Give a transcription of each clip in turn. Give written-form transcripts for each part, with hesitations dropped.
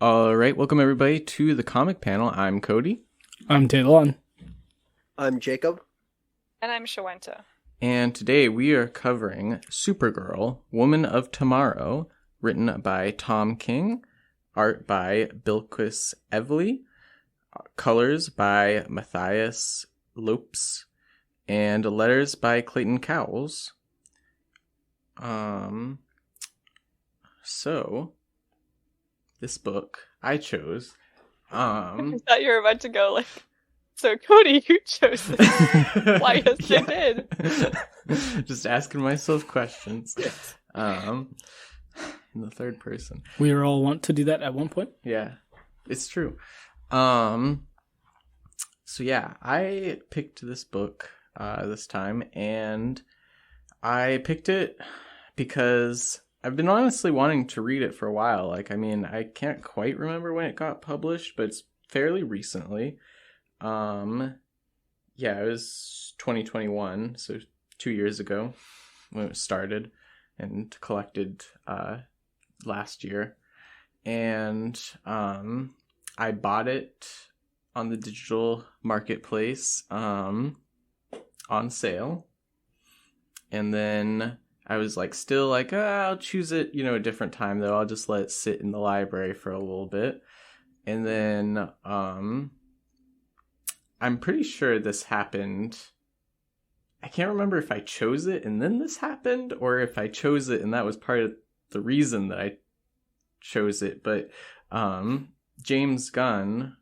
All right, welcome everybody to the comic panel. I'm Cody. I'm Taylor. I'm Jacob. And I'm Shawenta. And today we are covering Supergirl, Woman of Tomorrow, written by Tom King, art by Bilquis Evely, colors by Matthias Lopes, and letters by Clayton Cowles. So this book I chose. I thought you were about to go like, so Cody, you chose this. Why yes, I did. Just asking myself questions. In the third person. We are all want to do that at one point. Yeah, it's true. So yeah, I picked this book this time, and I picked it because I've been honestly wanting to read it for a while. I can't quite remember when it got published, but it's fairly recently. It was 2021, so 2 years ago when it started and collected last year. And I bought it on the digital marketplace on sale. And then I was I'll choose it, a different time though. I'll just let it sit in the library for a little bit. And then I'm pretty sure this happened. I can't remember if I chose it and then this happened, or if I chose it and that was part of the reason that I chose it. But James Gunn,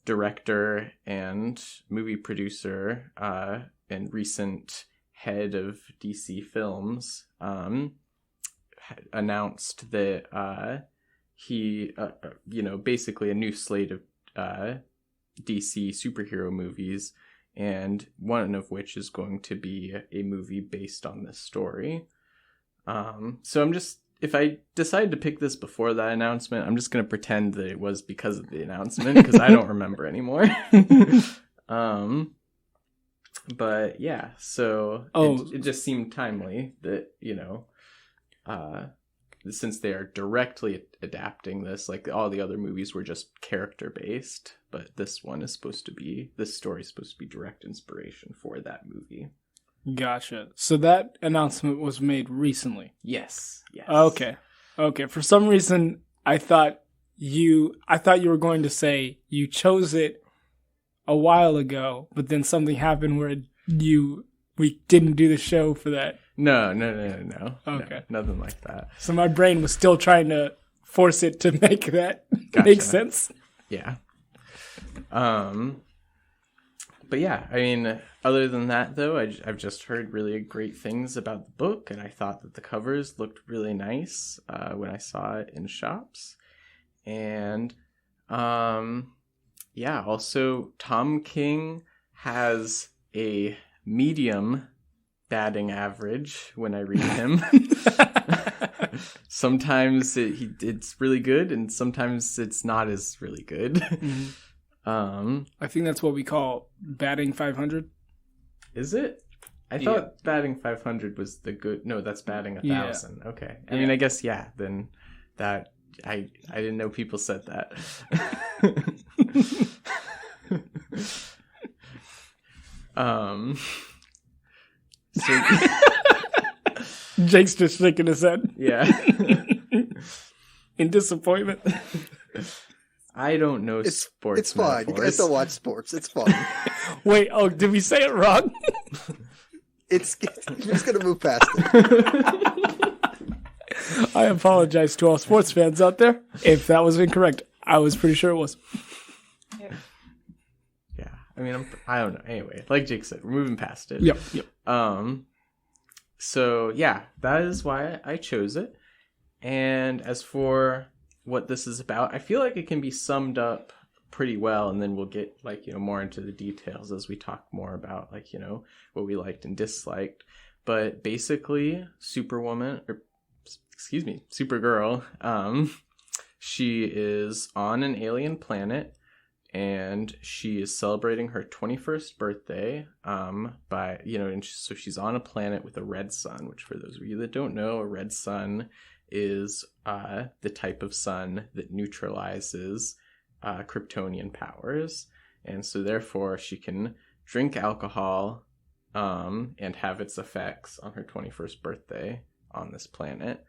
director and movie producer and recent head of DC Films, announced that he, basically a new slate of DC superhero movies, and one of which is going to be a movie based on this story. So if I decide to pick this before that announcement, I'm just going to pretend that it was because of the announcement, because I don't remember anymore. But yeah, so it just seemed timely that, since they are directly adapting this, like all the other movies were just character based, but this story is supposed to be direct inspiration for that movie. Gotcha. So that announcement was made recently. Yes. Okay. For some reason, I thought you were going to say you chose it a while ago, but then something happened where we didn't do the show for that. No. Okay. No, nothing like that. So my brain was still trying to force it to make that make sense. Yeah. But yeah, other than that, though, I've just heard really great things about the book, and I thought that the covers looked really nice when I saw it in shops. And also Tom King has a medium batting average when I read him. Sometimes it's really good, and sometimes it's not as really good. Mm-hmm. I think that's what we call batting 500. Is it? I thought batting 500 was the good. No, that's batting 1,000. Yeah. Okay. I guess then that I didn't know people said that. So Jake's just shaking his head. Yeah. In disappointment. I don't know sports. It's fine. You guys don't watch sports. It's fine. Wait, did we say it wrong? You're just going to move past it. I apologize to all sports fans out there if that was incorrect. I was pretty sure it was. Yeah. I don't know. Anyway, like Jake said, we're moving past it. Yep. So yeah, that is why I chose it. And as for what this is about, I feel like it can be summed up pretty well, and then we'll get more into the details as we talk more about what we liked and disliked. But basically, Supergirl, she is on an alien planet, and she is celebrating her 21st birthday so she's on a planet with a red sun, which for those of you that don't know, a red sun is the type of sun that neutralizes Kryptonian powers. And so therefore she can drink alcohol and have its effects on her 21st birthday on this planet.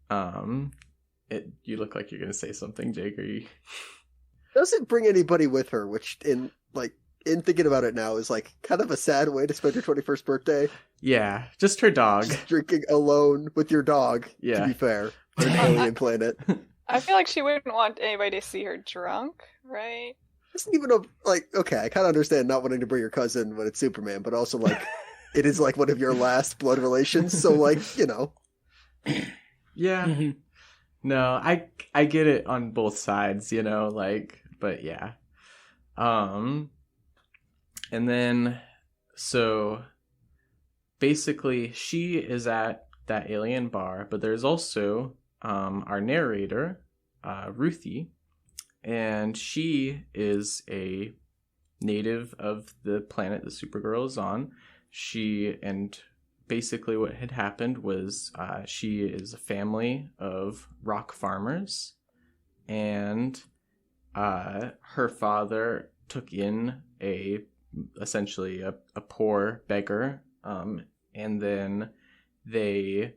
You look like you're going to say something, Jake. Are you... Doesn't bring anybody with her, which in thinking about it now is like kind of a sad way to spend your 21st birthday. Yeah, just her dog. Just drinking alone with your dog, to be fair, on an alien planet. I feel like she wouldn't want anybody to see her drunk, right? Doesn't even know, like, okay, I kind of understand not wanting to bring your cousin when it's Superman, but also, like, it is, like, one of your last blood relations, so, like, you know. Yeah. Mm-hmm. No, I get it on both sides, you know, like, but yeah. And then, so, basically, she is at that alien bar, but there's also our narrator, Ruthye, and she is a native of the planet that Supergirl is on. And basically what had happened was she is a family of rock farmers, and her father took in essentially a poor beggar, and then they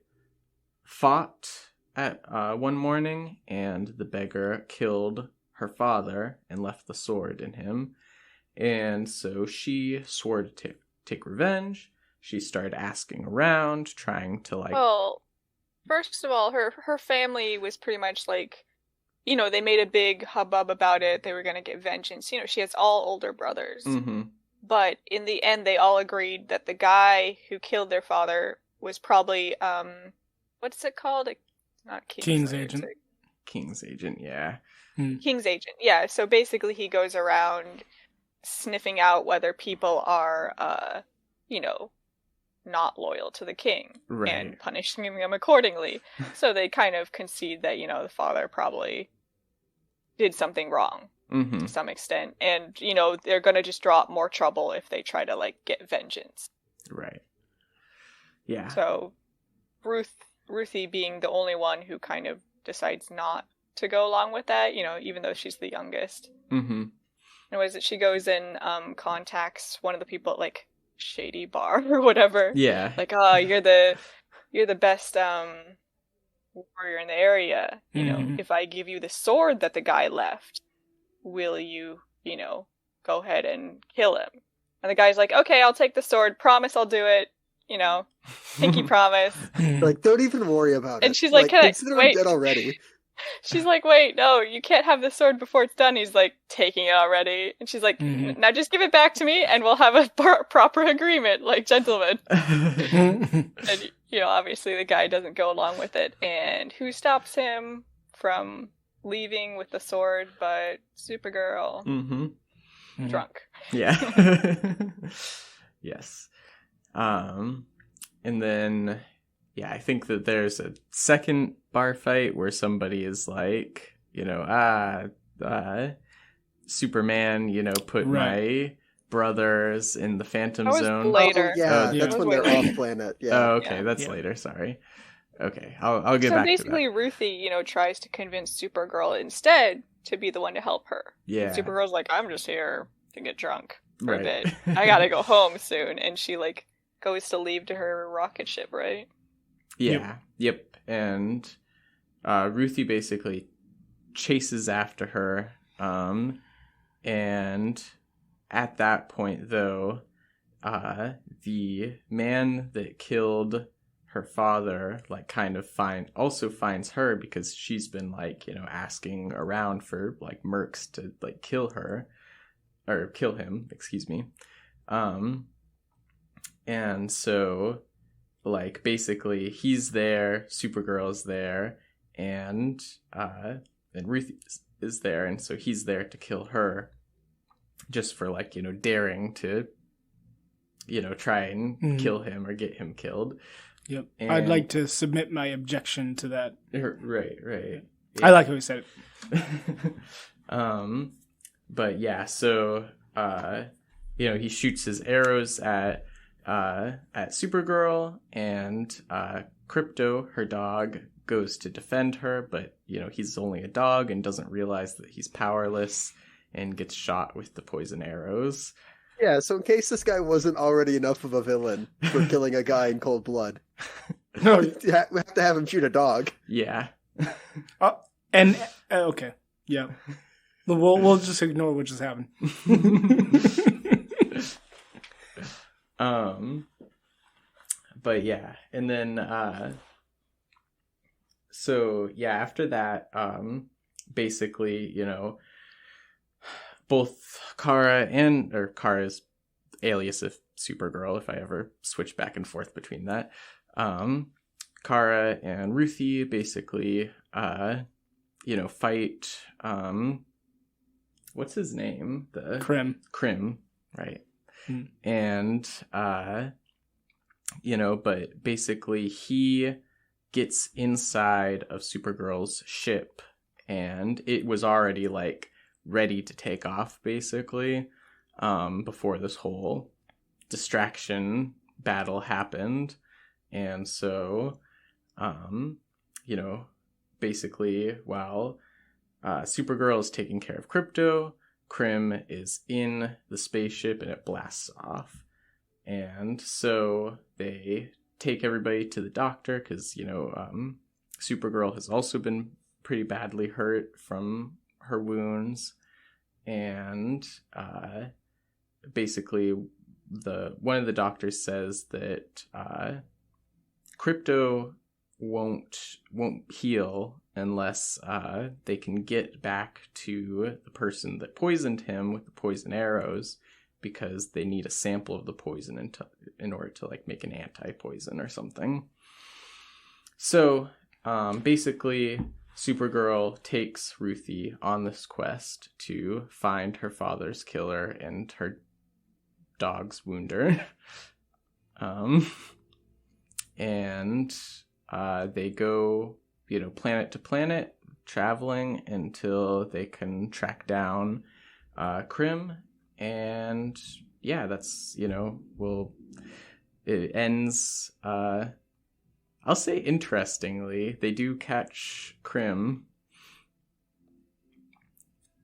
fought at one morning, and the beggar killed her father and left the sword in him. And so she swore to take revenge. She started asking around, trying to like... Well, first of all, her family was pretty much like, you know, they made a big hubbub about it. They were going to get vengeance. You know, she has all older brothers. Mm-hmm. But in the end, they all agreed that the guy who killed their father was probably, what's it called? Not King's Agent. King's Agent, yeah. King's Agent, yeah. So basically he goes around sniffing out whether people are, you know, not loyal to the king, right, and punishing them accordingly. So they kind of concede that, you know, the father probably did something wrong to some extent. And, you know, they're going to just draw up more trouble if they try to, like, get vengeance. Right. Yeah. So Ruthye being the only one who kind of decides not to go along with that, you know, even though she's the youngest. Mm-hmm. And was it she goes and contacts one of the people at, like, shady bar or whatever. Yeah. Like, oh, you're the best warrior in the area. You know, if I give you the sword that the guy left, will you, you know, go ahead and kill him? And the guy's like, okay, I'll take the sword. Promise I'll do it. You know, pinky promise. Like, don't even worry about it. And she's like, consider wait. I'm dead already. She's like, wait, no, you can't have the sword before it's done. He's like, taking it already. And she's like, now just give it back to me and we'll have a proper agreement, like gentlemen. And, you know, obviously the guy doesn't go along with it. And who stops him from leaving with the sword but Supergirl? Drunk. Yeah. Yes. And then... yeah, I think that there's a second bar fight where somebody is like, you know, Superman, you know, put my brothers in the Phantom Zone. Later. That's when they're off planet. Yeah. Oh, okay, that's later. Sorry. Okay, I'll get back to that. So basically, Ruthye, you know, tries to convince Supergirl instead to be the one to help her. Yeah. And Supergirl's like, I'm just here to get drunk for a bit. I gotta go home soon, and she like goes to leave to her rocket ship, right? Yeah. Yep. And Ruthye basically chases after her. And at that point, though, the man that killed her father, like, kind of also finds her because she's been, like, you know, asking around for, like, mercs to, like, kill him, excuse me. And so... like, basically, he's there, Supergirl's there, and Ruthye is there, and so he's there to kill her, just for, like, you know, daring to, you know, try and kill him or get him killed. Yep. And... I'd like to submit my objection to that. Right. Yeah. I like how he said it. But yeah, so, you know, he shoots his arrows at Supergirl, and Crypto, her dog, goes to defend her, but, he's only a dog and doesn't realize that he's powerless and gets shot with the poison arrows. Yeah, so in case this guy wasn't already enough of a villain for killing a guy in cold blood, No, we have to have him shoot a dog. Yeah. Okay, yeah. We'll just ignore what just happened. But yeah, and then after that, basically, both Kara's alias of Supergirl, if I ever switch back and forth between that, Kara and Ruthye basically fight what's his name? Krim, right? Mm. And but basically he gets inside of Supergirl's ship, and it was already like ready to take off basically before this whole distraction battle happened. And so basically while Supergirl is taking care of Krypto, Krim is in the spaceship and it blasts off. And so they take everybody to the doctor because, Supergirl has also been pretty badly hurt from her wounds. And basically one of the doctors says that Krypto won't heal unless they can get back to the person that poisoned him with the poison arrows, because they need a sample of the poison in order to like make an anti-poison or something. So basically Supergirl takes Ruthye on this quest to find her father's killer and her dog's wounder. And they go, planet to planet, traveling until they can track down Krim. And yeah, that's, it ends, I'll say interestingly, they do catch Krim.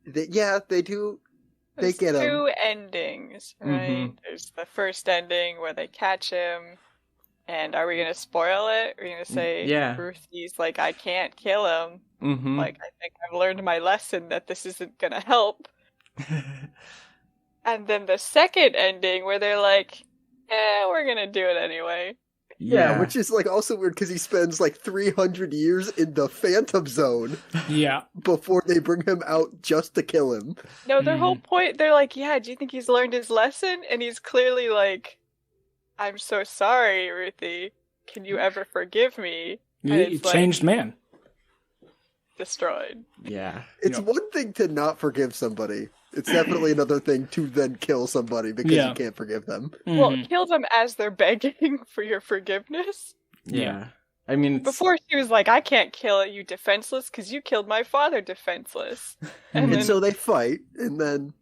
They do. There's get him. Two endings, right? Mm-hmm. There's the first ending where they catch him. And are we going to spoil it? Are we going to say, Ruthie's like, I can't kill him. Mm-hmm. Like, I think I've learned my lesson that this isn't going to help. And then the second ending where they're like, we're going to do it anyway. Yeah, which is like also weird because he spends like 300 years in the Phantom Zone. Yeah. Before they bring him out just to kill him. No, their whole point, they're like, do you think he's learned his lesson? And he's clearly like, I'm so sorry, Ruthye. Can you ever forgive me? He changed man. Destroyed. Yeah. It's one thing to not forgive somebody. It's definitely another thing to then kill somebody because you can't forgive them. Mm-hmm. Well, kill them as they're begging for your forgiveness. Yeah. I mean, before she was like, I can't kill you defenseless because you killed my father defenseless. And so they fight, and then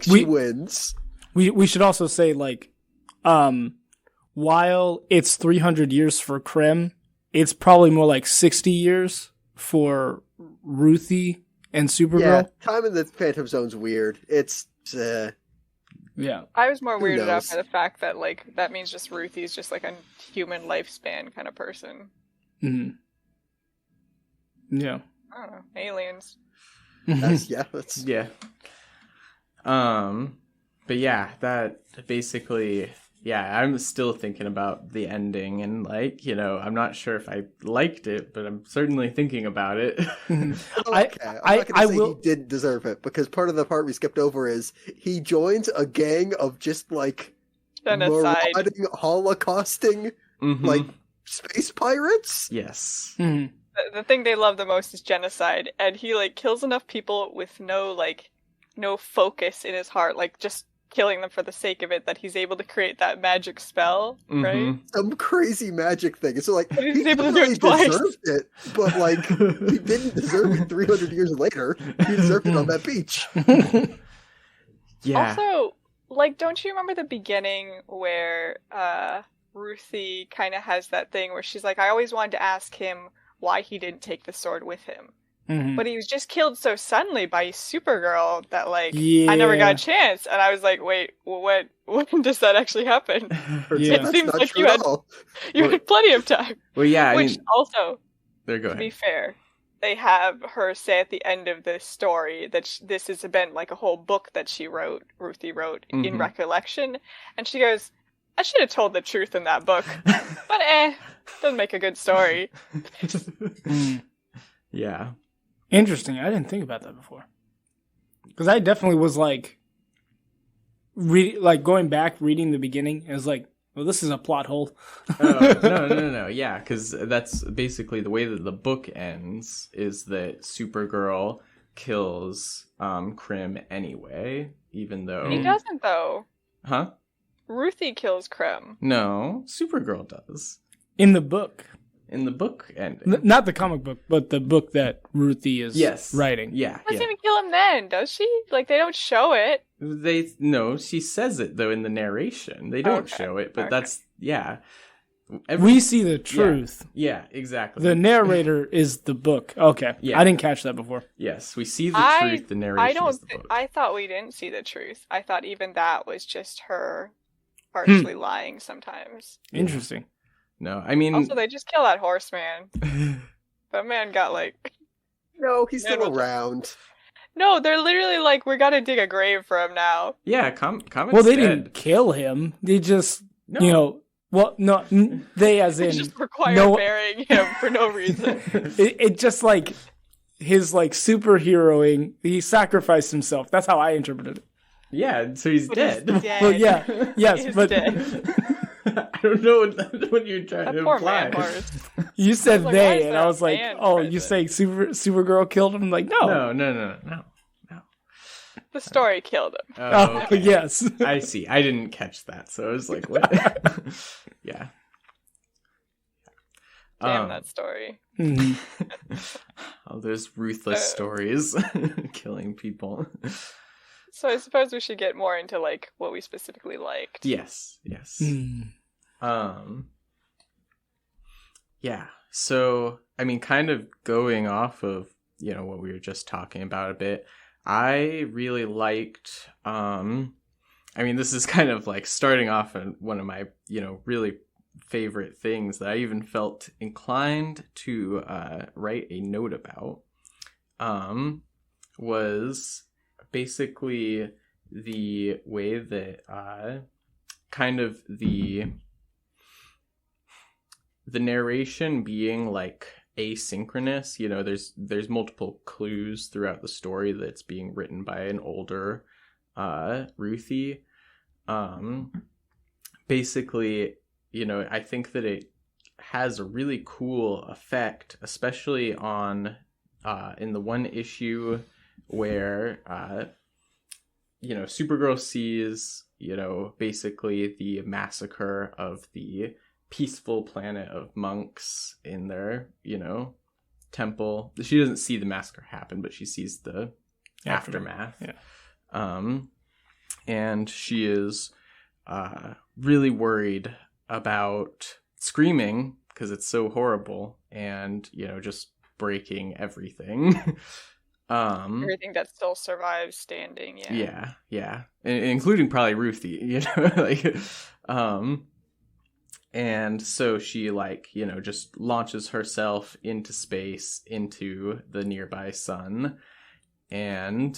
she wins. We should also say, like, while it's 300 years for Krim, it's probably more like 60 years for Ruthye and Supergirl. Yeah, time in the Phantom Zone's weird. It's yeah. I was more weirded out by the fact that like that means just Ruthie's just like a human lifespan kind of person. Mm-hmm. Yeah. I don't know. Aliens. That's but yeah, that basically, I'm still thinking about the ending, and like, I'm not sure if I liked it, but I'm certainly thinking about it. I'm not gonna say he did deserve it, because part of the part we skipped over is he joins a gang of just like marauding, holocausting, like space pirates. Yes. Mm-hmm. The thing they love the most is genocide, and he like kills enough people with no focus in his heart, like just killing them for the sake of it, that he's able to create that magic spell, right? Some crazy magic thing. So like he's able to do it twice. Deserved it, but like he didn't deserve it 300 years later. He deserved it on that beach. Yeah. Also, like, don't you remember the beginning where Ruthye kind of has that thing where she's like, I always wanted to ask him why he didn't take the sword with him. Mm-hmm. But he was just killed so suddenly by Supergirl that, like, I never got a chance. And I was like, wait, when does that actually happen? It seems like you had plenty of time. Well, yeah, Which also, there, go to ahead. be fair, they have her say at the end of this story that this has been like a whole book that Ruthye wrote in recollection. And she goes, I should have told the truth in that book. But doesn't make a good story. Yeah. Interesting. I didn't think about that before. Because I definitely was like, going back, reading the beginning, I was like, well, this is a plot hole. No. Yeah, because that's basically the way that the book ends, is that Supergirl kills Krim anyway, even though... He doesn't, though. Huh? Ruthye kills Krim. No, Supergirl does. In the book. In the book ending. Not the comic book, but the book that Ruthye is writing. Yeah. Doesn't even kill him then, does she? Like, they don't show it. No, she says it, though, in the narration. They don't show it, but that's, we see the truth. Yeah, exactly. The narrator is the book. Okay. Yeah. I didn't catch that before. Yes, we see the truth, the narration is the book. I thought we didn't see the truth. I thought even that was just her partially lying sometimes. Interesting. No, I mean... Also, they just kill that horse, man. That man got, like... No, he's still around. No, they're literally like, we gotta dig a grave for him now. Yeah, Comet's well, they didn't kill him. They just, they as in... They just require burying him for no reason. it just, like, his, like, superheroing, he sacrificed himself. That's how I interpreted it. Yeah, so he's dead. He's dead. Well, yeah, yes, he's but... dead. I don't know what you're trying to imply. You said like, they, and I was like, present? you saying Supergirl killed him? I'm like, no. No. The story killed him. Oh, okay. Yes. I see. I didn't catch that, so I was like, what? Yeah. Damn that story. Oh, there's ruthless stories killing people. So I suppose we should get more into, like, what we specifically liked. Yes. Yeah. So, I mean, kind of going off of, what we were just talking about a bit, I really liked, I mean, this is kind of like starting off on one of my, really favorite things that I even felt inclined to write a note about, was basically the way that kind of the narration being like asynchronous. There's multiple clues throughout the story that's being written by an older Ruthye. Basically, I think that it has a really cool effect, especially on in the one issue where Supergirl sees basically the massacre of the peaceful planet of monks in their temple. She doesn't see the massacre happen, but she sees the aftermath. And she is really worried about screaming because it's so horrible and just breaking everything. Everything that still survives standing. Yeah, including probably Ruthye. And so she just launches herself into space, into the nearby sun, and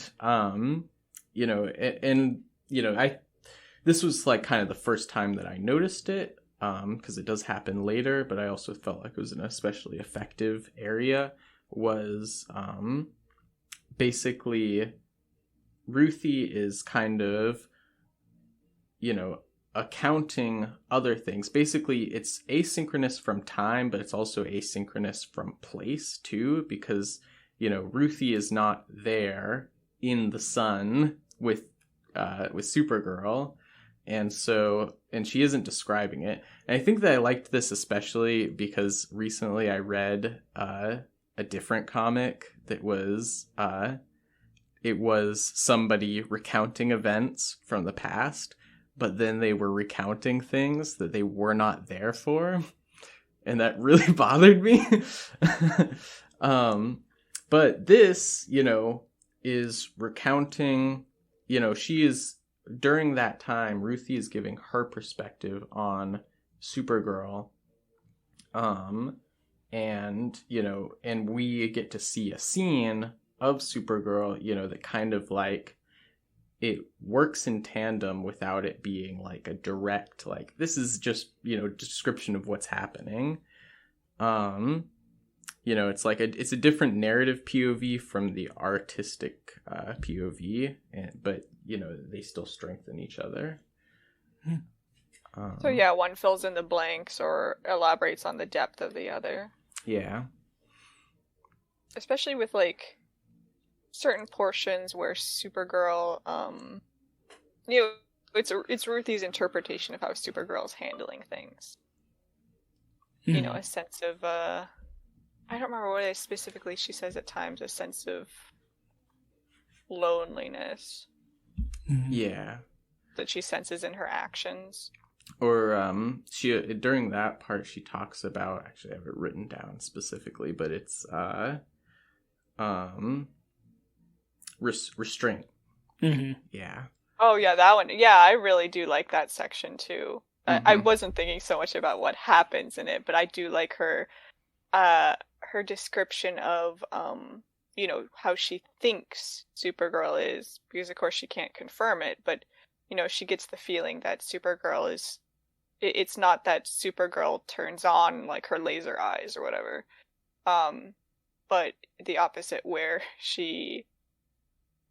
this was like kind of the first time that I noticed it, because it does happen later, but I also felt like it was an especially effective area, was basically Ruthye is kind of accounting other things. Basically, it's asynchronous from time, but it's also asynchronous from place too, because Ruthye is not there in the sun with Supergirl, and she isn't describing it. And I think that I liked this especially because recently I read a different comic that was it was somebody recounting events from the past, but then they were recounting things that they were not there for. and that really bothered me. But this, is recounting, she is, during that time, Ruthye is giving her perspective on Supergirl. And, and we get to see a scene of Supergirl, that kind of like, it works in tandem without it being like a direct, like, this is just, description of what's happening. It's like it's a different narrative POV from the artistic POV, but they still strengthen each other. So yeah, one fills in the blanks or elaborates on the depth of the other. Yeah. Especially with like certain portions where Supergirl, it's Ruthie's interpretation of how Supergirl's handling things. A sense of I don't remember what specifically she says at times, a sense of loneliness. Yeah. That she senses in her actions. Or she during that part she talks about, actually I have it written down specifically, but it's restraint. Yeah. Oh yeah, that one. Yeah, I really do like that section too. I wasn't thinking so much about what happens in it, but I do like her description of how she thinks Supergirl is, because of course she can't confirm it, but she gets the feeling that Supergirl is, it's not that Supergirl turns on like her laser eyes or whatever, but the opposite, where she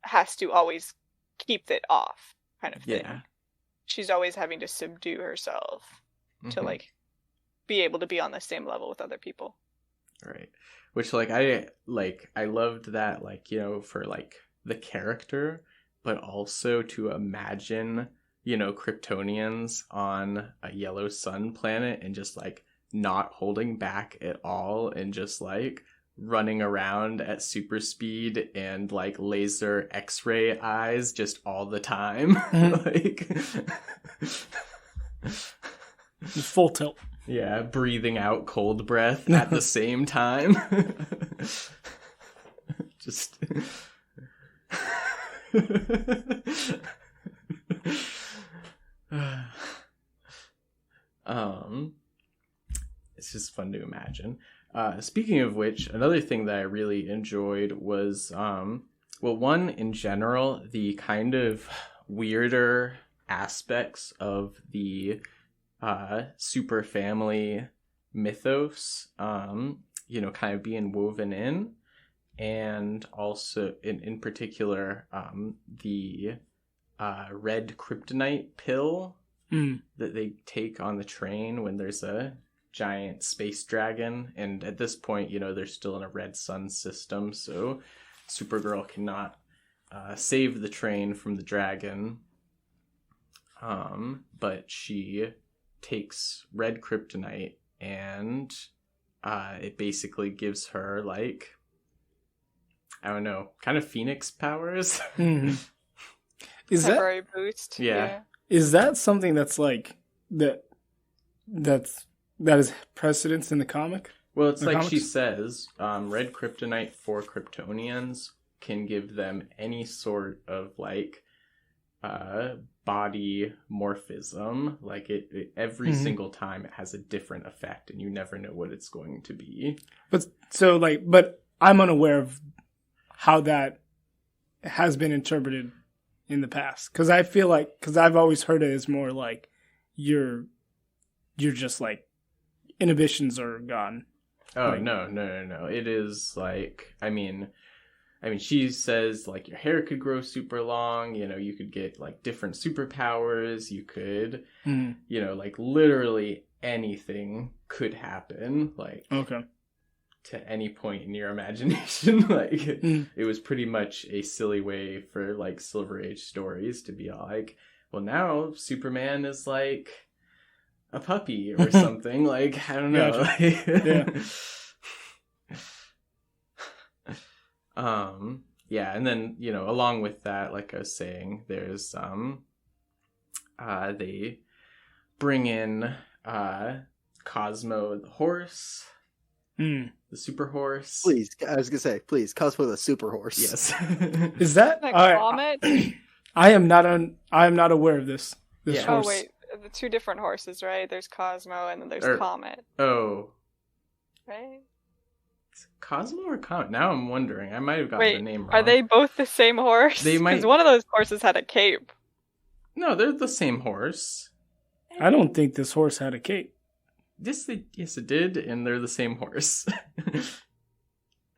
has to always keep it off, kind of thing. Yeah. She's always having to subdue herself to like be able to be on the same level with other people. Right. Which I loved that, for like the character, but also to imagine, Kryptonians on a yellow sun planet and just like not holding back at all and just like running around at super speed and like laser X-ray eyes just all the time. Full tilt. Yeah, breathing out cold breath at the same time. Just it's just fun to imagine. Speaking of which, another thing that I really enjoyed was one, in general, the kind of weirder aspects of the super family mythos, kind of being woven in, and also in particular the red kryptonite pill that they take on the train when there's a giant space dragon, and at this point they're still in a red sun system, so Supergirl cannot save the train from the dragon, but she takes red kryptonite, and it basically gives her like, I don't know, kind of Phoenix powers. Is temporary boost? Yeah. Is that something that's like that is precedence in the comic? Well, it's like comics? She says, red kryptonite for Kryptonians can give them any sort of like body morphism, like it every single time it has a different effect and you never know what it's going to be. But I'm unaware of how that has been interpreted in the past, because I feel like, because I've always heard it as more like you're just like inhibitions are gone. Oh, like, no. It is like, I mean, she says like your hair could grow super long, you could get like different superpowers, you could, like literally anything could happen, like okay, to any point in your imagination. Like it was pretty much a silly way for like Silver Age stories to be like, well, now Superman is like a puppy or something. Like, I don't know. Gotcha. Yeah. Yeah, and then, along with that, like I was saying, there's they bring in Cosmo the horse. The super horse. Please, I was gonna say, please, Cosmo the super horse. Yes. Is that a comet? I am not aware of this. This horse. Oh wait, the two different horses, right? There's Cosmo and then there's Comet. Oh. Right? Is it Cosmo or Comet? Now I'm wondering. I might have gotten the name wrong. Are they both the same horse? They might. Because one of those horses had a cape. No, they're the same horse. I don't think this horse had a cape. Yes, it did, and they're the same horse.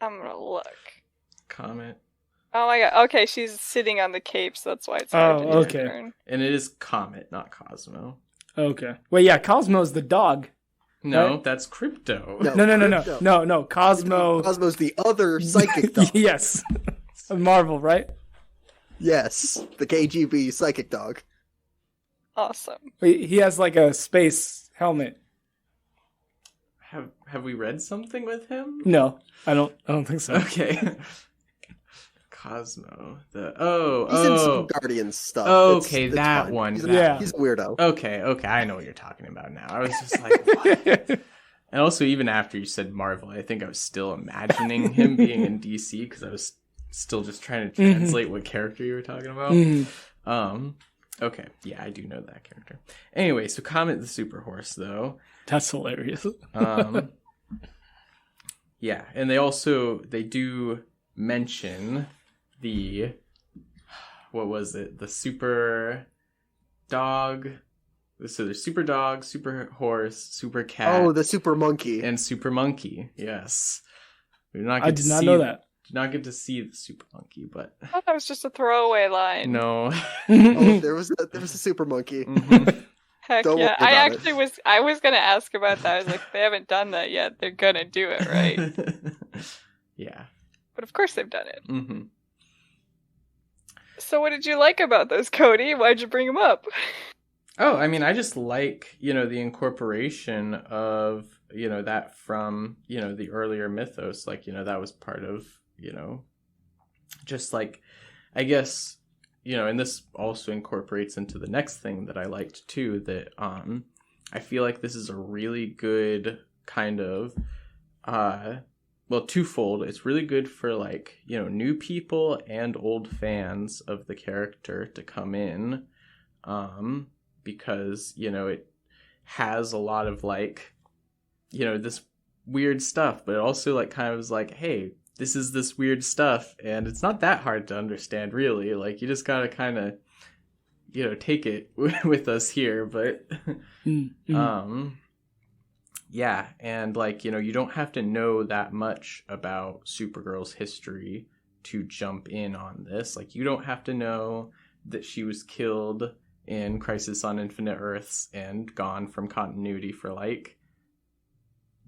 I'm gonna look. Comet. Oh my god. Okay, she's sitting on the cape, so that's why it's hard to discern. And it is Comet, not Cosmo. Okay. Well, yeah, Cosmo's the dog. No, right? That's Crypto. No. Cosmo's the other psychic dog. Yes. Marvel, right? Yes, the KGB psychic dog. Awesome. He has like a space helmet. Have we read something with him? No, I don't think so. Okay. Cosmo. He's in some Guardians stuff. Okay, it's that fine. one. He's a weirdo. Okay, I know what you're talking about now. I was just like, what? And also, even after you said Marvel, I think I was still imagining him being in DC because I was still just trying to translate what character you were talking about. Okay, yeah, I do know that character. Anyway, so Comet the Super Horse, though. That's hilarious. Yeah, and they do mention the, what was it? The super dog. So there's super dog, super horse, super cat. Oh, the super monkey. And super monkey, yes. I did not know that. Did not get to see the super monkey, but I thought that was just a throwaway line. No. Oh, there was a super monkey. Heck yeah! I was gonna ask about that. I was like, they haven't done that yet. They're gonna do it, right? Yeah. But of course they've done it. Mm-hmm. So what did you like about those, Cody? Why'd you bring them up? Oh, I mean, I just like, the incorporation of, that from, the earlier mythos. Like, that was part of, just like, I guess, and this also incorporates into the next thing that I liked too, that I feel like this is a really good kind of, twofold. It's really good for like, new people and old fans of the character to come in, because, it has a lot of like, this weird stuff, but it also like kind of is like, hey, this is this weird stuff, and it's not that hard to understand, really. Like, you just gotta kind of, take it with us here, but, yeah, and like, you don't have to know that much about Supergirl's history to jump in on this. Like, you don't have to know that she was killed in Crisis on Infinite Earths and gone from continuity for like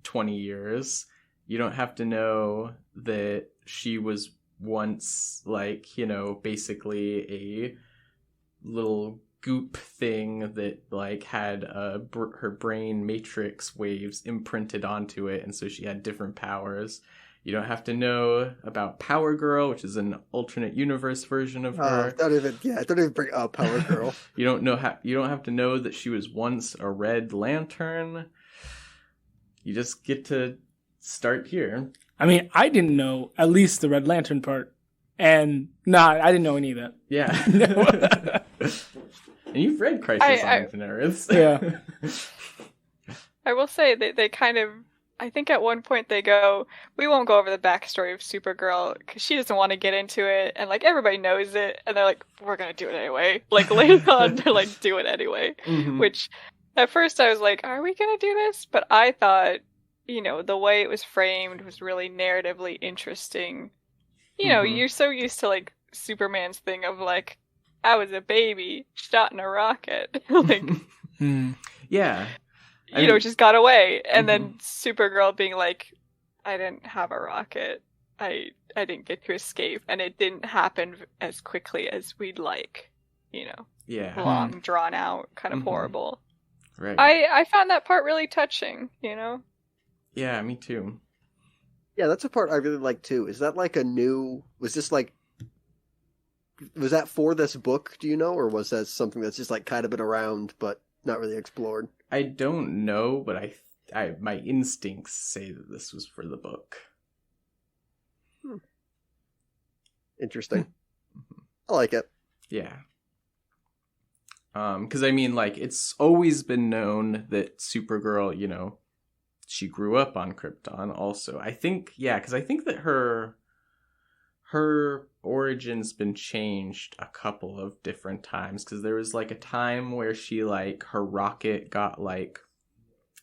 20 years. You don't have to know that she was once like, basically a little goop thing that like had her brain matrix waves imprinted onto it, and so she had different powers. You don't have to know about Power Girl, which is an alternate universe version of her. Don't even bring up Power Girl. You don't have to know that she was once a Red Lantern. You just get to start here. I mean, I didn't know at least the Red Lantern part, and I didn't know any of that. Yeah. And you've read Crisis on Infinite Earths. Yeah. I will say they kind of, I think at one point they go, we won't go over the backstory of Supergirl because she doesn't want to get into it, and like everybody knows it, and they're like, we're gonna do it anyway. Like later on, they're like, do it anyway. Mm-hmm. Which at first I was like, are we gonna do this? But I thought, the way it was framed was really narratively interesting. You're so used to like Superman's thing of like, I was a baby shot in a rocket. Like, yeah. Just got away. And then Supergirl being like, I didn't have a rocket. I didn't get to escape. And it didn't happen as quickly as we'd like. Yeah. Long, drawn out, kind of horrible. Right. I found that part really touching, Yeah, me too. Yeah, that's a part I really like too. Is that like was that for this book, do you know? Or was that something that's just like kind of been around but not really explored? I don't know, but I my instincts say that this was for the book. Interesting. I like it. Yeah. Because I mean, like, it's always been known that Supergirl, you know, she grew up on Krypton also. I think, yeah, because I think that her origin's been changed a couple of different times, because there was like a time where she, like, her rocket got like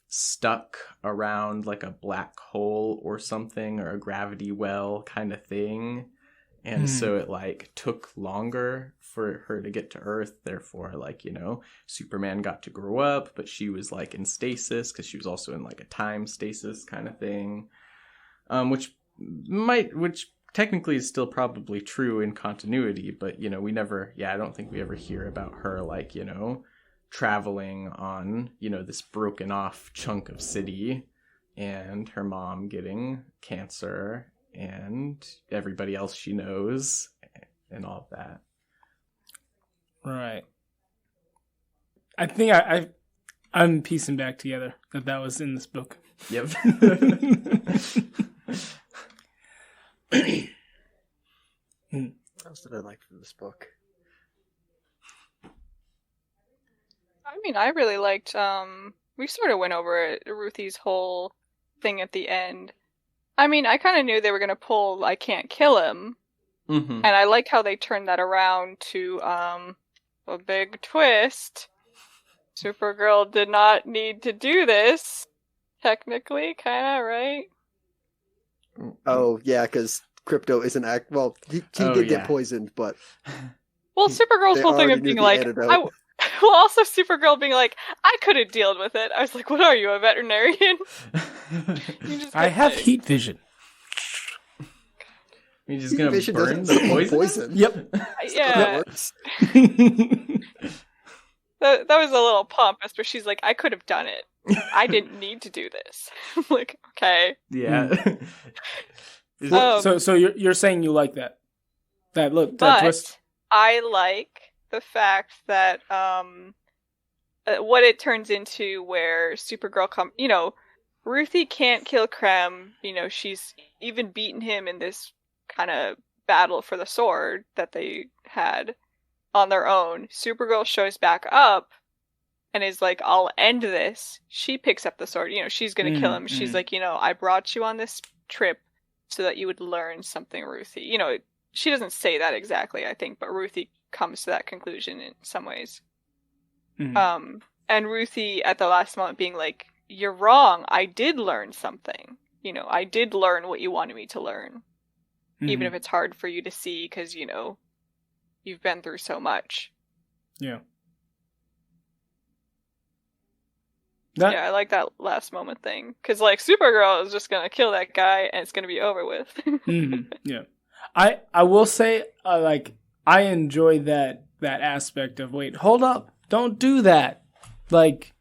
stuck around like a black hole or something, or a gravity well kind of thing, and so it like took longer for her to get to Earth. Therefore, like, you know, Superman got to grow up, but she was like in stasis because she was also in like a time stasis kind of thing, which technically is still probably true in continuity, but, you know, I don't think we ever hear about her, like, you know, traveling on, you know, this broken off chunk of city, and her mom getting cancer, and everybody else she knows, and all of that. Right. I think I'm piecing back together that was in this book. Yep. What else did I like from this book? I mean, I really liked, we sort of went over it, Ruthie's whole thing at the end. I mean, I kind of knew they were going to pull I can't kill him. Mm-hmm. And I like how they turned that around to, a big twist. Supergirl did not need to do this, technically, kind of, right? Oh, yeah, because Crypto isn't well, he did get poisoned, but... Well, Supergirl's whole thing of being like... Well, also Supergirl being like, I couldn't deal with it. I was like, what are you, a veterinarian? I have heat vision. You're just going to burn the poison? Yep. Yeah. That was a little pompous, but she's like, I could have done it. I didn't need to do this. I'm like, okay. Yeah. So you're saying you like that? That twist? I like the fact that what it turns into, where Supergirl you know, Ruthye can't kill Krem. You know, she's even beaten him in this kind of battle for the sword that they had on their own. Supergirl shows back up and is like, I'll end this. She picks up the sword. You know, she's gonna kill him. She's like, you know, I brought you on this trip so that you would learn something, Ruthye. You know, she doesn't say that exactly, I think, but Ruthye comes to that conclusion in some ways. Mm-hmm. And Ruthye at the last moment being like, you're wrong, I did learn something. You know, I did learn what you wanted me to learn. Mm-hmm. Even if it's hard for you to see because, you know, you've been through so much. Yeah. Yeah, I like that last moment thing. Because, like, Supergirl is just going to kill that guy and it's going to be over with. Mm-hmm. Yeah. I will say, like, I enjoy that aspect of, wait, hold up, don't do that. Like,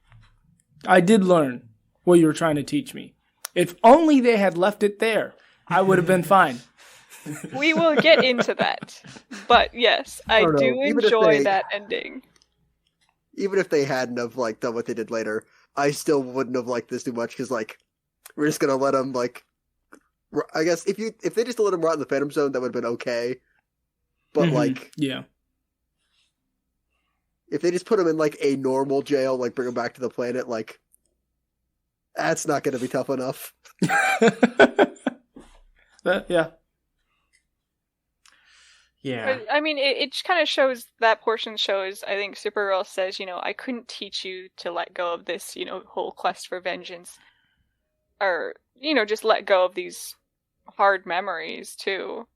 I did learn what you were trying to teach me. If only they had left it there, I would have been fine. We will get into that. But yes, I do enjoy that ending. Even if they hadn't have, like, done what they did later, I still wouldn't have liked this too much, because, like, we're just gonna let them, like, I guess if they just let him rot in the Phantom Zone, that would have been okay. But, like... Yeah. If they just put him in, like, a normal jail, like, bring him back to the planet, like... That's not gonna be tough enough. Yeah. Yeah. But, I mean, it kind of shows, that portion shows, I think Supergirl says, you know, I couldn't teach you to let go of this, you know, whole quest for vengeance. Or, you know, just let go of these hard memories, too.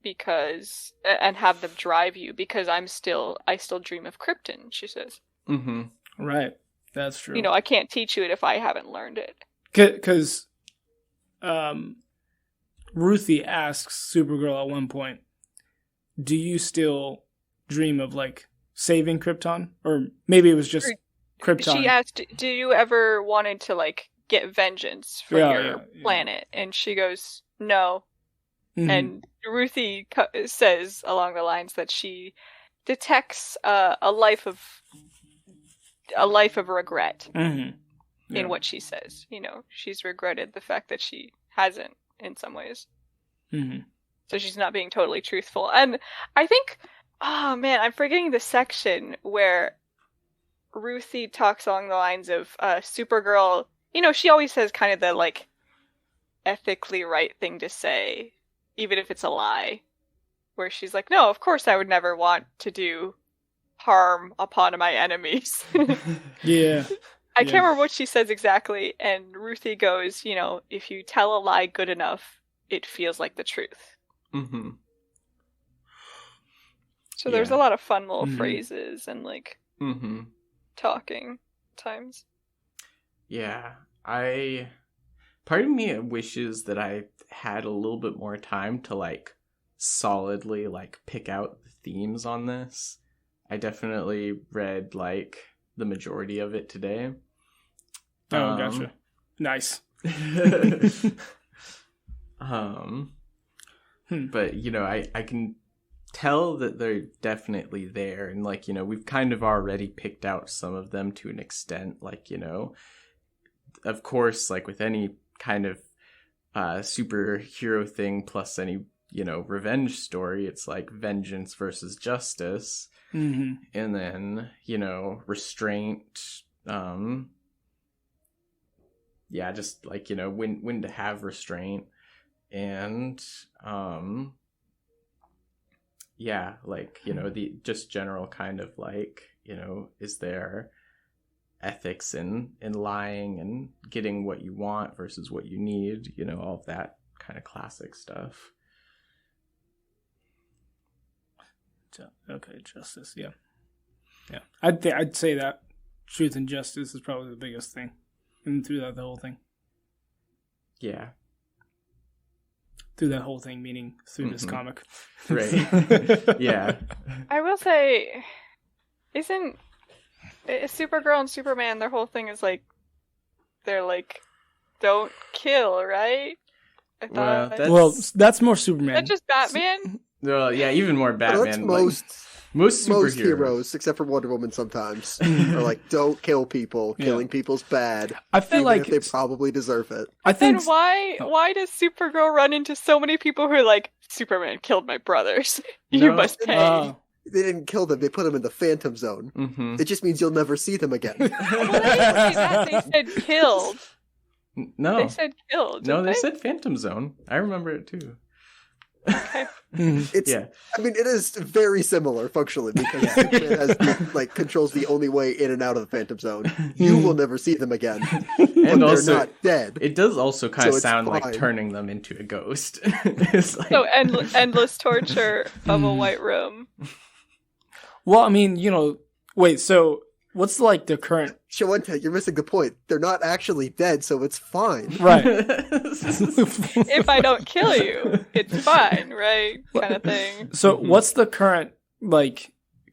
Because, and have them drive you, because I still dream of Krypton, she says. Mm-hmm. Right. That's true. You know, I can't teach you it if I haven't learned it. Because Ruthye asks Supergirl at one point, do you still dream of, like, saving Krypton? Or maybe it was just Krypton. She asked, do you ever wanted to, like, get vengeance for your planet? And she goes, no. Mm-hmm. And Ruthye says along the lines that she detects a life of regret. Mm-hmm. in what she says. She's regretted the fact that she hasn't in some ways. Mm-hmm. So she's not being totally truthful. And I think, oh man, I'm forgetting the section where Ruthye talks along the lines of Supergirl. She always says kind of the like ethically right thing to say, even if it's a lie. Where she's like, no, of course I would never want to do harm upon my enemies. Yeah. I can't remember what she says exactly. And Ruthye goes, if you tell a lie good enough, it feels like the truth. Mm-hmm. So there's a lot of fun little phrases and like mm-hmm. talking times. Yeah. Part of me wishes that I had a little bit more time to like solidly like pick out the themes on this. I definitely read like the majority of it today. Oh, gotcha. Nice. But I can tell that they're definitely there, and like we've kind of already picked out some of them to an extent. Like of course, like with any kind of superhero thing, plus any revenge story, it's like vengeance versus justice, and then restraint. Just like when to have restraint, and like the just general kind of like is there ethics in lying and getting what you want versus what you need, all of that kind of classic stuff. Okay, justice, yeah. I'd say that truth and justice is probably the biggest thing, and through that the whole thing. Yeah. Through that whole thing, meaning through this comic. Right. Yeah. I will say, isn't Supergirl and Superman, their whole thing is like, they're like, don't kill, right? I thought that's more Superman. That's just Batman? Well, yeah, even more Batman. That's most heroes, except for Wonder Woman sometimes, are like, don't kill people. Killing people's bad. I feel even like if they probably deserve it. I think. And why does Supergirl run into so many people who are like, Superman killed my brothers. You must pay. They didn't kill them. They put them in the Phantom Zone. Mm-hmm. It just means you'll never see them again. Well, they said killed. No. They said killed. No, they said Phantom Zone. I remember it too. Okay. I mean, it is very similar functionally because Superman has controls the only way in and out of the Phantom Zone. You will never see them again, and but also, they're not dead. It does also kind of sound fine. like turning them into a ghost. It's like... So endless torture of a white room. Well, I mean, wait. So what's like the current? Shawenta, you're missing the point. They're not actually dead, so it's fine. Right. If I don't kill you, it's fine, right? Kind of thing. So what's the current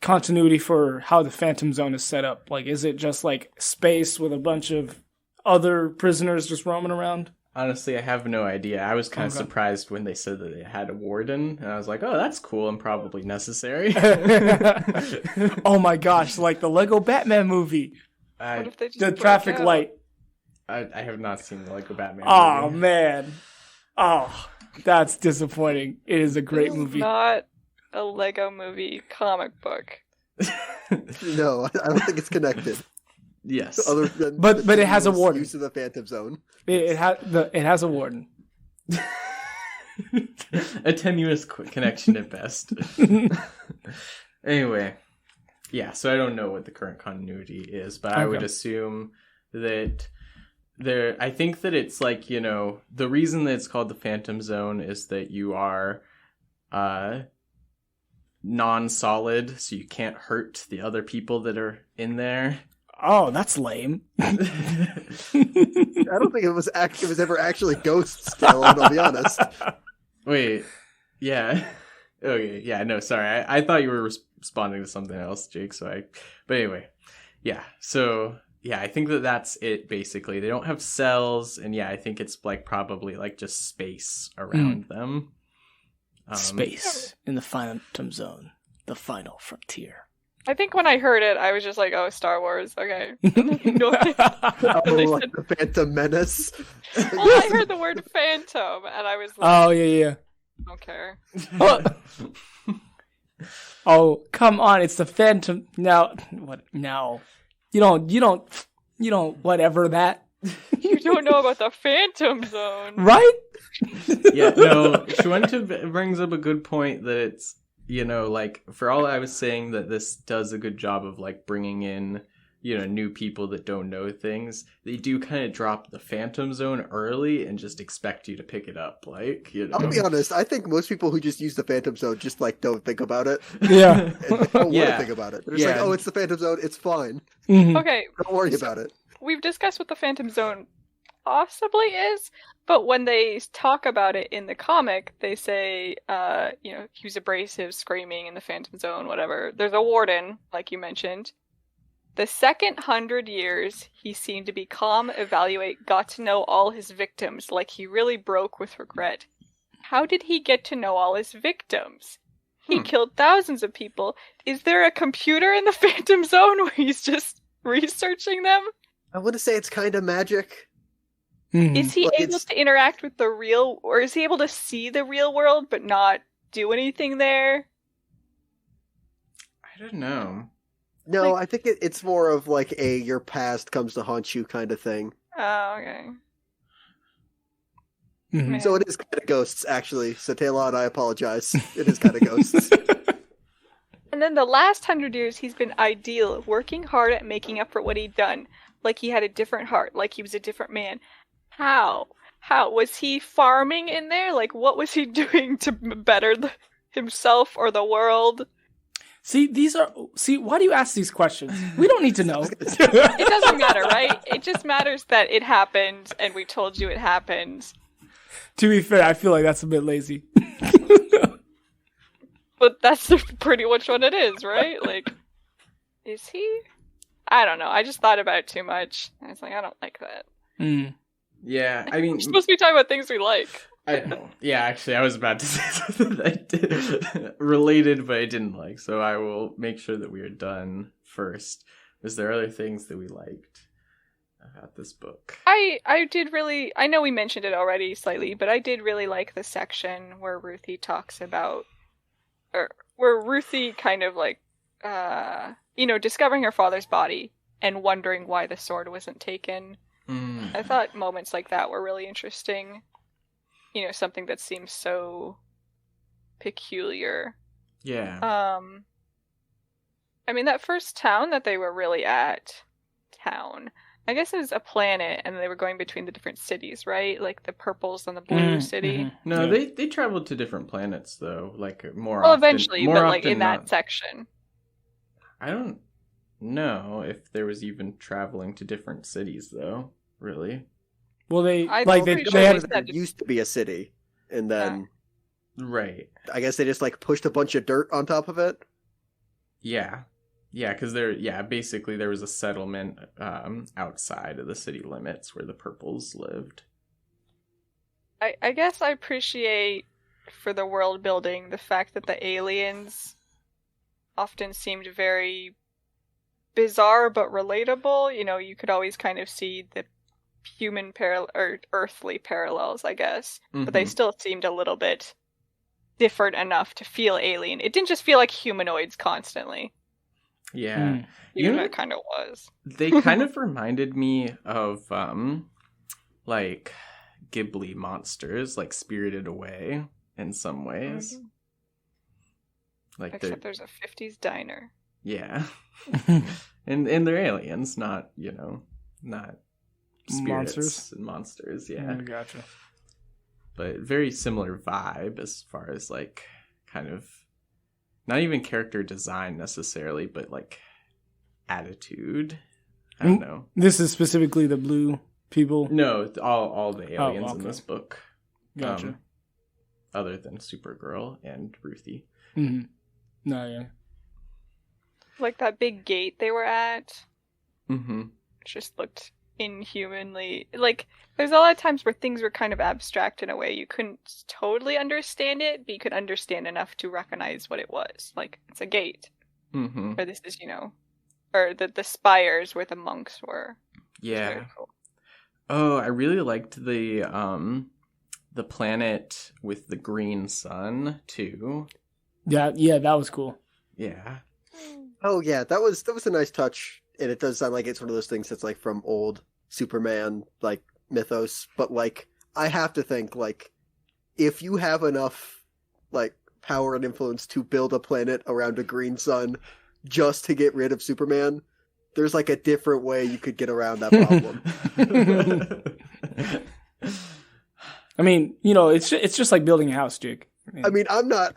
continuity for how the Phantom Zone is set up? Like, is it just like space with a bunch of other prisoners just roaming around? Honestly, I have no idea. I was kind of surprised when they said that they had a warden, and I was like, oh, that's cool and probably necessary. Oh my gosh, like the Lego Batman movie. What if they just the traffic light. I have not seen the Lego Batman movie. movie. Man. Oh, that's disappointing. It is a great movie. It's not a Lego movie comic book. No, I don't think it's connected. Yes. Other than but it has a warden. Use of the Phantom Zone. It has a warden. A tenuous connection at best. Anyway, yeah. So I don't know what the current continuity is, but I would assume that I think that it's like the reason that it's called the Phantom Zone is that you are non-solid, so you can't hurt the other people that are in there. Oh, that's lame. I don't think it was ever actually ghosts, Dylan, I'll be honest. Wait, yeah. Okay, yeah, no, sorry. I thought you were responding to something else, Jake, but anyway. Yeah, so, yeah, I think that's it, basically. They don't have cells, and yeah, I think it's probably just space around them. Space in the Phantom Zone, the final frontier. I think when I heard it, I was just like, "Oh, Star Wars." Okay. Like the Phantom Menace. Well, I heard the word Phantom, and I was like, "Oh yeah." I don't care. Oh, come on! It's the Phantom. Now, what? No, you don't. Whatever that. You don't know about the Phantom Zone, right? Yeah, no. Shuenta brings up a good point that it's, like, for all I was saying that this does a good job of, like, bringing in, new people that don't know things, they do kind of drop the Phantom Zone early and just expect you to pick it up, like, I'll be honest, I think most people who just use the Phantom Zone just, like, don't think about it. Yeah. They don't want to think about it. They're just like, oh, it's the Phantom Zone, it's fine. Mm-hmm. Okay. Don't worry about it. We've discussed what the Phantom Zone possibly is, but when they talk about it in the comic, they say, he was abrasive, screaming in the Phantom Zone, whatever. There's a warden, like you mentioned. The second 100 years, he seemed to be calm, evaluate, got to know all his victims, like he really broke with regret. How did he get to know all his victims? He killed thousands of people. Is there a computer in the Phantom Zone where he's just researching them? I want to say it's kind of magic. Mm-hmm. Is he able to interact with the real, or is he able to see the real world but not do anything there? I don't know. No, I think it's more of like your past comes to haunt you kind of thing. Oh, okay. Mm-hmm. So it is kind of ghosts, actually. So Talon, I apologize. It is kind of ghosts. And then the last 100 years, he's been ideal, working hard at making up for what he'd done. Like he had a different heart, like he was a different man. How? Was he farming in there? Like, what was he doing to better himself or the world? See, why do you ask these questions? We don't need to know. It doesn't matter, right? It just matters that it happened, and we told you it happened. To be fair, I feel like that's a bit lazy. But that's pretty much what it is, right? Like, is he? I don't know. I just thought about it too much. I was like, I don't like that. Mm. Yeah, I mean... We're supposed to be talking about things we like. I know. Yeah, actually, I was about to say something that I did related, but I didn't like. So I will make sure that we are done first. Is there other things that we liked about this book? I did really... I know we mentioned it already slightly, but I did really like the section where Ruthye talks about... Or where Ruthye kind of like... discovering her father's body and wondering why the sword wasn't taken. I thought moments like that were really interesting. Something that seems so peculiar. Yeah. I mean, that first town that they were really at, I guess it was a planet, and they were going between the different cities, right? Like the purples and the blue city. Mm-hmm. No, they traveled to different planets, though. Like, more well, often. Eventually, more but like often in that not. section. I don't know if there was even traveling to different cities, though. Really? Well, they used to be a city, and then right. I guess they just like pushed a bunch of dirt on top of it. Yeah, because basically there was a settlement outside of the city limits where the purples lived. I guess I appreciate for the world building the fact that the aliens often seemed very bizarre but relatable. You could always kind of see the human or earthly parallels, I guess, but they still seemed a little bit different enough to feel alien. It didn't just feel like humanoids constantly. Yeah. Even though it kind of was. They kind of reminded me of like Ghibli monsters, like Spirited Away in some ways. Like except there's a 50s diner. Yeah. and they're aliens, not spirits and monsters, yeah. Gotcha. But very similar vibe as far as like kind of not even character design necessarily, but like attitude. I don't know. This is specifically the blue people? No, all the aliens in this book. Gotcha. Other than Supergirl and Ruthye. Mm-hmm. No, yeah. Like that big gate they were at. Mm-hmm. It just looked inhumanly... Like, there's a lot of times where things were kind of abstract in a way. You couldn't totally understand it, but you could understand enough to recognize what it was. Like, it's a gate. Or this is, or the spires where the monks were. Yeah. Cool. Oh, I really liked the planet with the green sun too. Yeah, that was cool. Yeah. Oh yeah, that was a nice touch, and it does sound like it's one of those things that's like from old Superman like mythos. But like, I have to think like, if you have enough like power and influence to build a planet around a green sun just to get rid of Superman, there's like a different way you could get around that problem. I mean, it's just like building a house, Jake. I mean, I'm not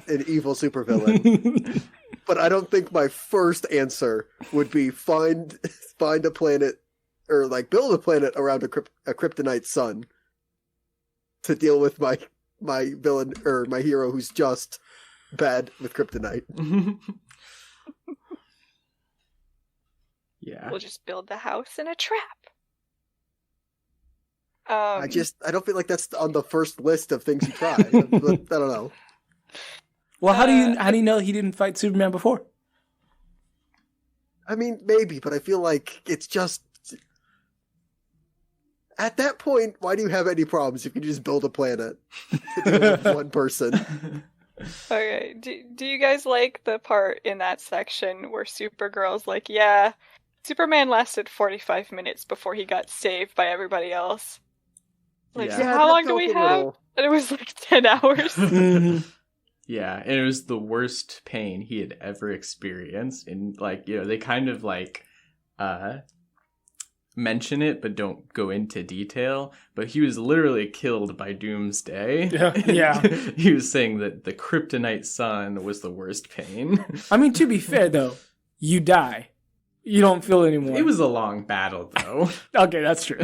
an evil supervillain, but I don't think my first answer would be find a planet or like build a planet around a kryptonite sun to deal with my villain or my hero who's just bad with kryptonite. Yeah. We'll just build the house in a trap. I don't feel like that's on the first list of things you try. I don't know. Well, how do you know he didn't fight Superman before? I mean, maybe, but I feel like it's just at that point. Why do you have any problems if you just build a planet to deal with one person? Okay, do you guys like the part in that section where Supergirl's like, yeah, Superman lasted 45 minutes before he got saved by everybody else? Like, yeah. So how long do we have? And it was like 10 hours. Yeah, and it was the worst pain he had ever experienced. And like, they kind of like mention it but don't go into detail. But he was literally killed by Doomsday. Yeah. He was saying that the kryptonite sun was the worst pain. I mean, to be fair though, you die. You don't feel anymore. It was a long battle though. Okay, that's true.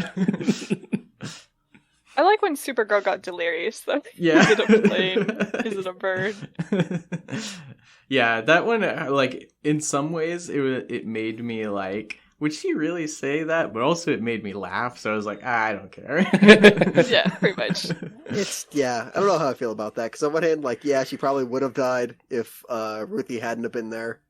I like when Supergirl got delirious, though. Yeah. Is it a plane? Is it a bird? Yeah, that one, like, in some ways, it made me, like, would she really say that? But also it made me laugh, so I was like, I don't care. Yeah, pretty much. I don't know how I feel about that, because on one hand, like, yeah, she probably would have died if Ruthye hadn't have been there.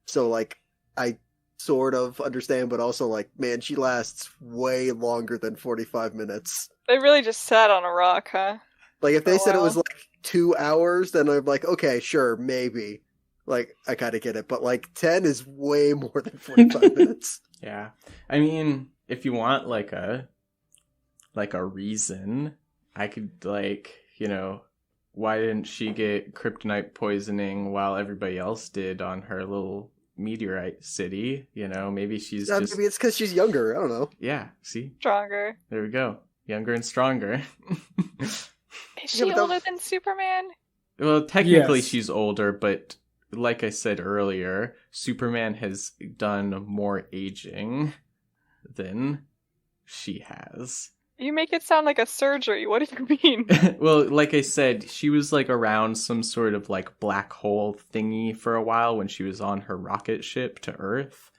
So, like, I sort of understand, but also, like, man, she lasts way longer than 45 minutes. They really just sat on a rock, huh? Like, if they said it was, like, 2 hours, then I'm like, okay, sure, maybe. Like, I kind of get it. But, like, 10 is way more than 45 minutes. Yeah. I mean, if you want, like a reason, I could, like, why didn't she get kryptonite poisoning while everybody else did on her little meteorite city? Maybe she's just... Maybe it's because she's younger. I don't know. Yeah, see? Stronger. There we go. Younger and stronger. Is she older than Superman? Well, technically she's older, but like I said earlier, Superman has done more aging than she has. You make it sound like a surgery. What do you mean? Well, like I said, she was like around some sort of like black hole thingy for a while when she was on her rocket ship to Earth.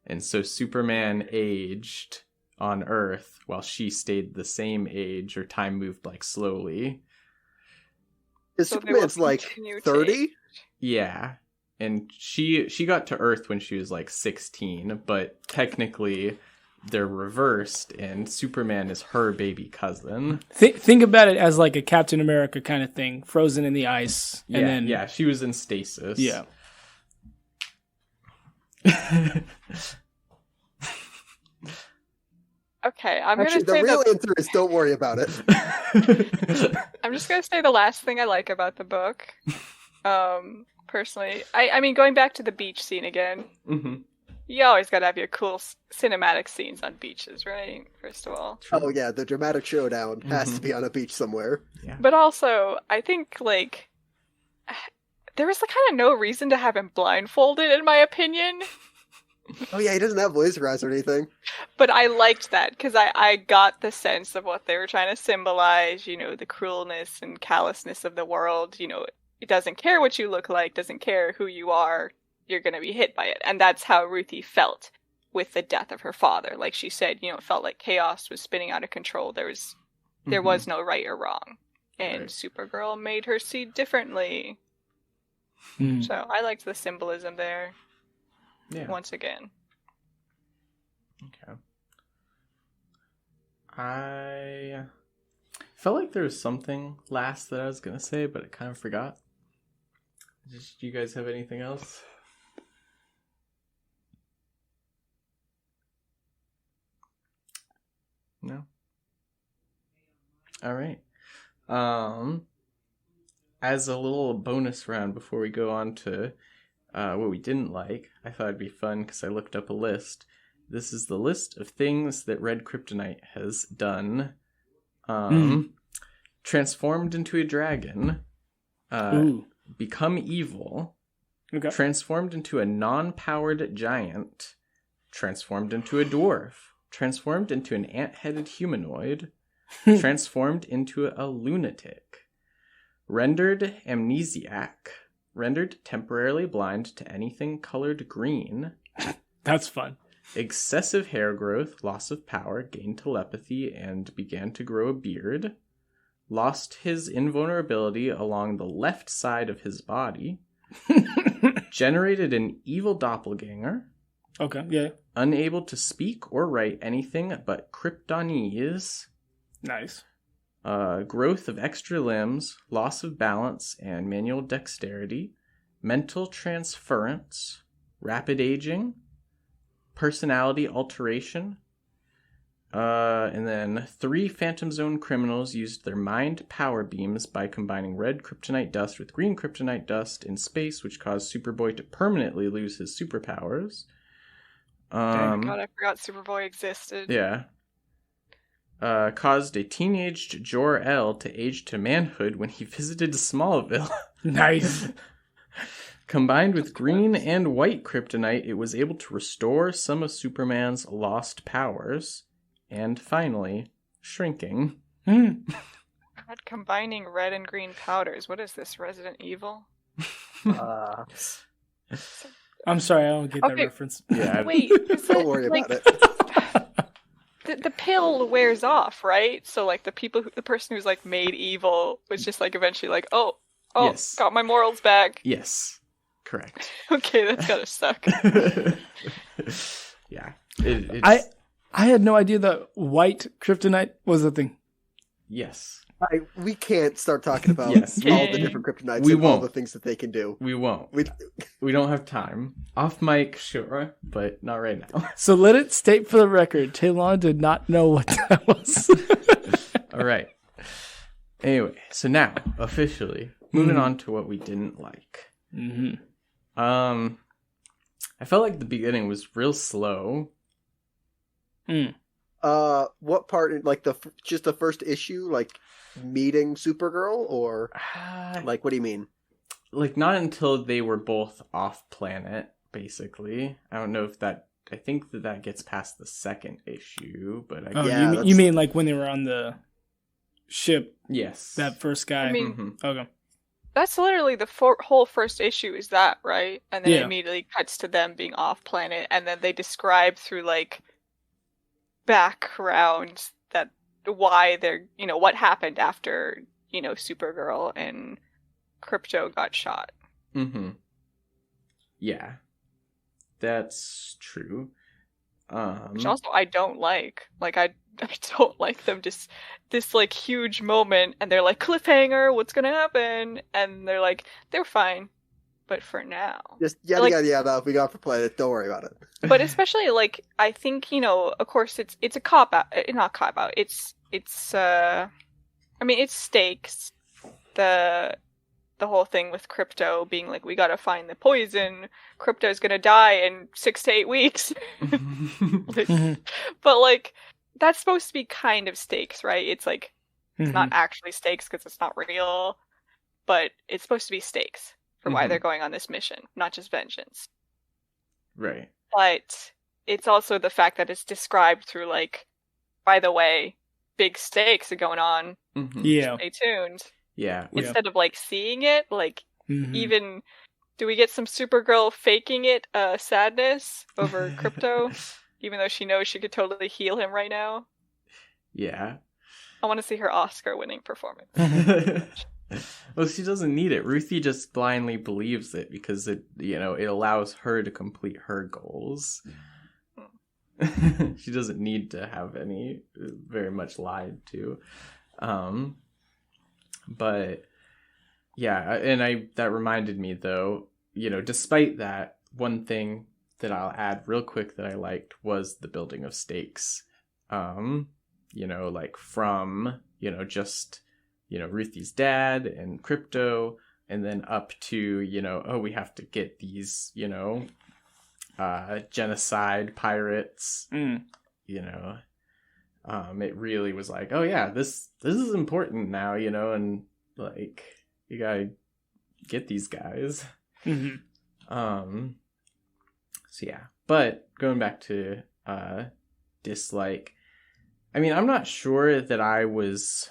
And so Superman aged on Earth while she stayed the same age, or time moved like slowly. So Superman's like 30? Yeah. And she got to Earth when she was like 16, but technically they're reversed, and Superman is her baby cousin. Think about it as like a Captain America kind of thing, frozen in the ice. And then... Yeah, she was in stasis. Yeah. Okay, I'm going to say the real answer is don't worry about it. I'm just going to say the last thing I like about the book. Personally, I mean, going back to the beach scene again, you always got to have your cool cinematic scenes on beaches, right? First of all. Oh yeah, the dramatic showdown has to be on a beach somewhere. Yeah. But also, I think, like, there was kind of no reason to have him blindfolded, in my opinion. Oh yeah, he doesn't have laser eyes or anything. But I liked that, because I got the sense of what they were trying to symbolize, the cruelness and callousness of the world. It doesn't care what you look like, doesn't care who you are, you're going to be hit by it. And that's how Ruthye felt with the death of her father. Like she said, it felt like chaos was spinning out of control. There was no right or wrong. And Supergirl made her see differently. So I liked the symbolism there. Yeah. Once again. Okay. I felt like there was something last that I was going to say, but I kind of forgot. Do you guys have anything else? No? All right. As a little bonus round before we go on to what we didn't like, I thought it'd be fun because I looked up a list. This is the list of things that Red Kryptonite has done. Transformed into a dragon. Become evil. Okay. Transformed into a non-powered giant. Transformed into a dwarf. Transformed into an ant-headed humanoid. Transformed into a lunatic. Rendered amnesiac. Rendered temporarily blind to anything colored green. That's fun. Excessive hair growth, loss of power, gained telepathy, and began to grow a beard. Lost his invulnerability along the left side of his body. Generated an evil doppelganger. Okay, yeah. Unable to speak or write anything but Kryptonese. Nice. Growth of extra limbs, loss of balance and manual dexterity, mental transference, rapid aging, personality alteration, and then 3 Phantom Zone criminals used their mind power beams by combining red kryptonite dust with green kryptonite dust in space, which caused Superboy to permanently lose his superpowers. God, I forgot Superboy existed. Yeah. Caused a teenaged Jor-El to age to manhood when he visited Smallville. Nice. Combined with green and white kryptonite, it was able to restore some of Superman's lost powers. And finally, shrinking. God, combining red and green powders. What is this, Resident Evil? I'm sorry, I don't get that reference. Yeah, wait. Don't worry about it. The pill wears off, right? So like the person who's like made evil was just like eventually like, oh, yes. Got my morals back. Yes, correct. Okay, that's gotta suck. Yeah, I had no idea that white kryptonite was a thing. Yes. We can't start talking about all the different kryptonites all the things that they can do. We won't. We don't have time. Off mic, sure, but not right now. So let it state for the record, Taylon did not know what that was. All right. Anyway, so now, officially, moving on to what we didn't like. Mm-hmm. I felt like the beginning was real slow. What part, like just the first issue, like meeting Supergirl, or like what do you mean? Like not until they were both off planet, basically. I don't know if that. I think that gets past the second issue, but you mean like when they were on the ship? Yes, that first guy. I mean, okay. That's literally the whole first issue is that, right? And then it immediately cuts to them being off planet, and then they describe through like background that why they're, what happened after, Supergirl and Crypto got shot. Mm-hmm. Yeah. That's true. Which also I don't like. Like, I don't like them just this like huge moment and they're like, cliffhanger, what's gonna happen? And they're like, they're fine. But for now. Just yada, we got for planet, don't worry about it. But especially like I think, of course it's a cop out, not cop out. It's stakes. The whole thing with Crypto being like, we gotta find the poison. Crypto's gonna die in 6 to 8 weeks. But like, that's supposed to be kind of stakes, right? It's like, it's not actually stakes because it's not real, but it's supposed to be stakes for why they're going on this mission, not just vengeance. Right. But it's also the fact that it's described through like, by the way, big stakes are going on. Yeah. Stay tuned. Yeah. Instead of like seeing it, like even do we get some Supergirl faking it sadness over Crypto, even though she knows she could totally heal him right now? Yeah. I want to see her Oscar-winning performance. Well, she doesn't need it. Ruthye just blindly believes it because it allows her to complete her goals. She doesn't need to have any very much lied to. But yeah, and that reminded me though, despite that, one thing that I'll add real quick that I liked was the building of stakes. Like from, just, Ruthie's dad and Crypto, and then up to, we have to get these, genocide pirates. It really was like, oh yeah, this is important now, and like you gotta get these guys. So yeah, but going back to dislike, I mean, I'm not sure that I was,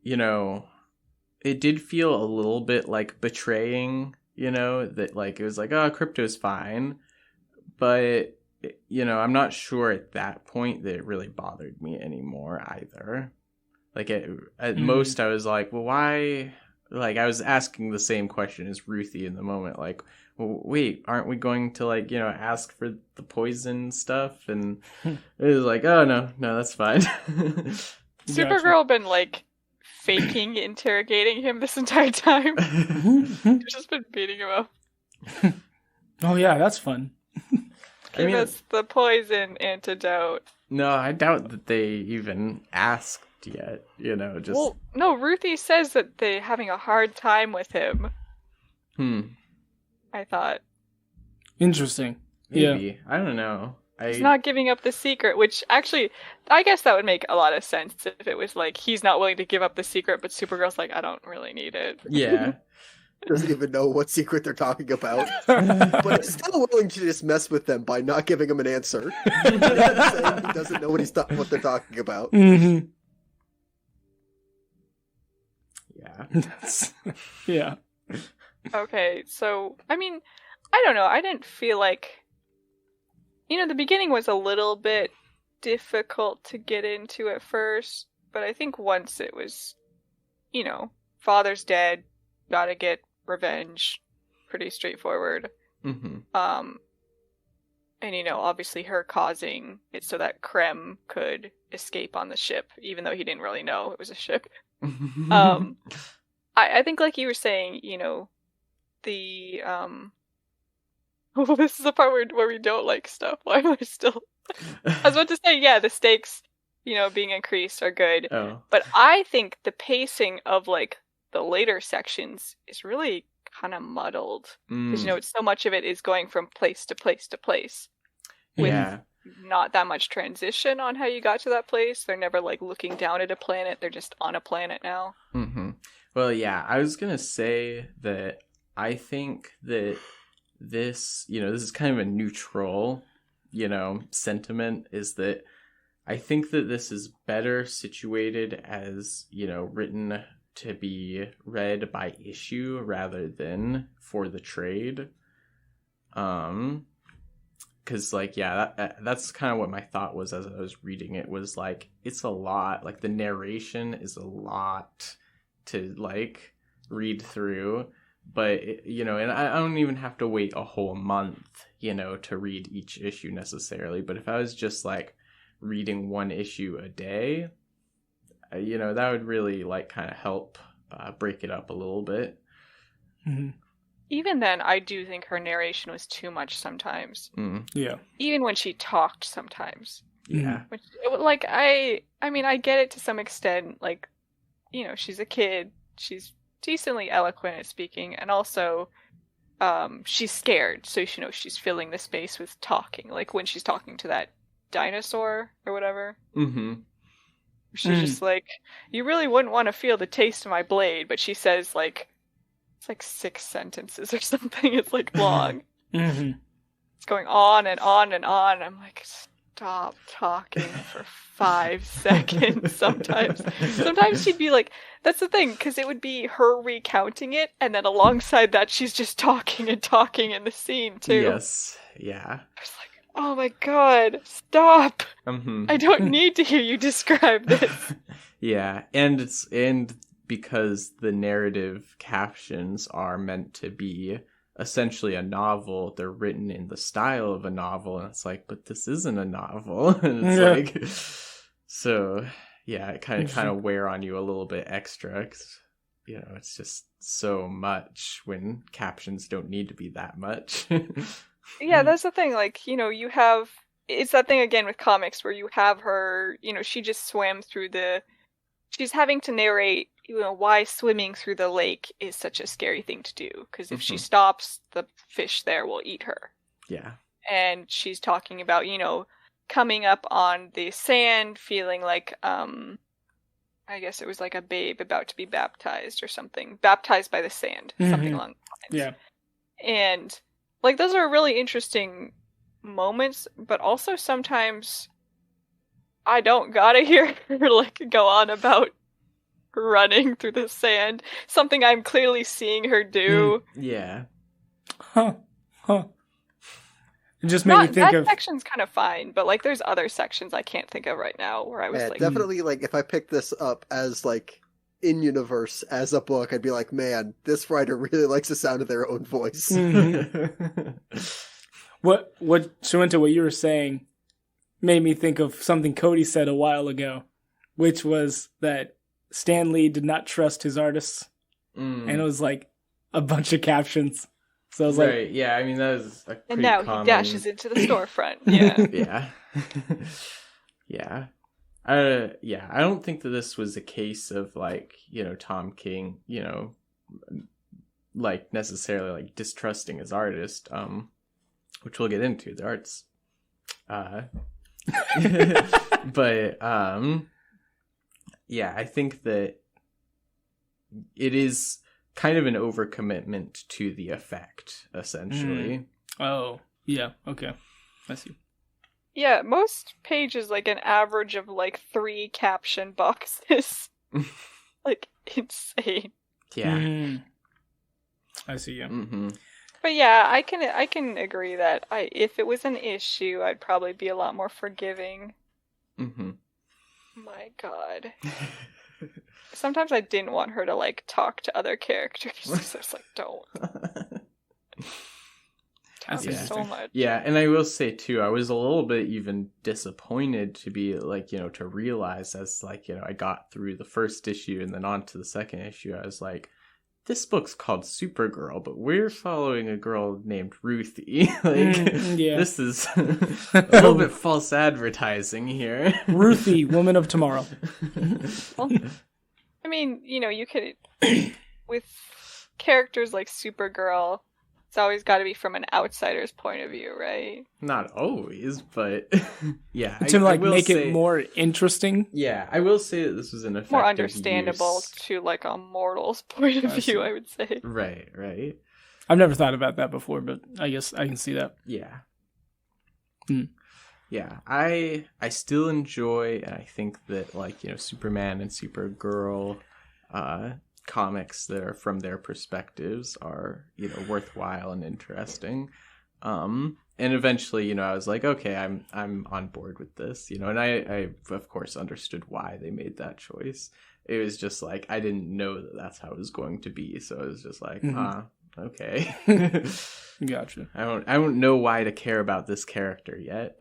it did feel a little bit like betraying, that like it was like, oh, Crypto's fine, but I'm not sure at that point that it really bothered me anymore either. Like at most I was like, well, why? Like I was asking the same question as Ruthie in the moment, like, well, wait, aren't we going to like, ask for the poison stuff? And it was like, oh no, that's fine. Supergirl been like faking interrogating him this entire time. She's just been beating him up. Oh yeah, that's fun. Give us the poison antidote. No, I doubt that they even asked yet, just... Well, no, Ruthie says that they're having a hard time with him. I thought. Interesting. Maybe. Yeah. I don't know. He's not giving up the secret, which actually, I guess that would make a lot of sense if it was like, he's not willing to give up the secret, but Supergirl's like, I don't really need it. Yeah. Doesn't even know what secret they're talking about, but is still willing to just mess with them by not giving him an answer. Saying he doesn't know what they're talking about. Mm-hmm. Yeah. Yeah. Okay, so, I mean, I don't know. I didn't feel like... the beginning was a little bit difficult to get into at first, but I think once it was, father's dead, gotta get revenge, pretty straightforward. Mm-hmm. And obviously her causing it so that Krem could escape on the ship, even though he didn't really know it was a ship. I think like you were saying, the well, this is the part where we don't like stuff. Why am I still... I was about to say, yeah, the stakes, being increased are good. Oh. But I think the pacing of, like, the later sections is really kind of muddled. Because, it's so much of it is going from place to place to place. With not that much transition on how you got to that place. They're never, like, looking down at a planet. They're just on a planet now. Mm-hmm. Well, yeah, I was going to say that I think that this, this is kind of a neutral, sentiment, is that I think that this is better situated as, written to be read by issue rather than for the trade. Because, like, yeah, that's kind of what my thought was as I was reading it, was like, it's a lot, like, the narration is a lot to, like, read through. But, and I don't even have to wait a whole month, to read each issue necessarily. But if I was just, like, reading one issue a day, that would really, like, kind of help break it up a little bit. Mm-hmm. Even then, I do think her narration was too much sometimes. Yeah. Even when she talked sometimes. Yeah. Which, like, I mean, I get it to some extent. Like, she's a kid. She's decently eloquent at speaking, and also she's scared, so she's filling the space with talking, like when she's talking to that dinosaur or whatever. She's just like, you really wouldn't want to feel the taste of my blade, but she says like, it's like 6 sentences or something. It's like long. It's going on and on and on. I'm like, stop talking for 5 seconds. Sometimes she'd be like, that's the thing, because it would be her recounting it, and then alongside that, she's just talking and talking in the scene too. Yes, yeah. I was like, oh my god, stop! I don't need to hear you describe this. Yeah, and because the narrative captions are meant to be essentially a novel, they're written in the style of a novel, and it's like, but this isn't a novel. And it's like, so yeah, it kind of wear on you a little bit extra, because it's just so much when captions don't need to be that much. Yeah, that's the thing. Like, you have, it's that thing again with comics where you have her, she just swam through she's having to narrate, why swimming through the lake is such a scary thing to do. Because if she stops, the fish there will eat her. Yeah. And she's talking about, coming up on the sand, feeling like, I guess it was like a babe about to be baptized or something. Baptized by the sand. Something along those lines. Yeah. And, like, those are really interesting moments, but also sometimes I don't gotta hear her, like, go on about running through the sand. Something I'm clearly seeing her do. Yeah. Huh. It just made me think that of... section's kind of fine, but, like, there's other sections I can't think of right now where I was like... Definitely, like, if I picked this up as, like, in-universe, as a book, I'd be like, man, this writer really likes the sound of their own voice. What Shuenta, what you were saying made me think of something Cody said a while ago, which was that Stan Lee did not trust his artists. And it was, like, a bunch of captions. So I was right, yeah, I mean, that was a pretty And now common... he dashes into the storefront. Yeah. Yeah. I don't think that this was a case of, like, Tom King, like, necessarily, like, distrusting his artist, which we'll get into. The art's... but, yeah, I think that it is... kind of an overcommitment to the effect, essentially. Oh, yeah, okay. I see. Yeah, most pages, like, an average of, like, 3 caption boxes. Like, insane. Yeah. I see, yeah. But yeah, I can agree that if it was an issue, I'd probably be a lot more forgiving. My God. Sometimes I didn't want her to, like, talk to other characters. So I was like, don't. So much. Yeah, and I will say, too, I was a little bit even disappointed to be, like, to realize as, like, I got through the first issue and then on to the second issue, I was like, this book's called Supergirl, but we're following a girl named Ruthye. This is a little bit false advertising here. Ruthye, Woman of Tomorrow. Well, I mean, you could, with characters like Supergirl, it's always got to be from an outsider's point of view, right? Not always, but yeah. To make it more interesting? Yeah, I will say that this was an effective more understandable use. To, like, a mortal's point of view, I would say. Right. I've never thought about that before, but I guess I can see that. Yeah. Yeah, I still enjoy, and I think that, like, Superman and Supergirl comics that are from their perspectives are, worthwhile and interesting. And eventually, I was like, okay, I'm on board with this, and I of course understood why they made that choice. It was just like, I didn't know that that's how it was going to be, so it was just like, okay. Gotcha. I don't know why to care about this character yet.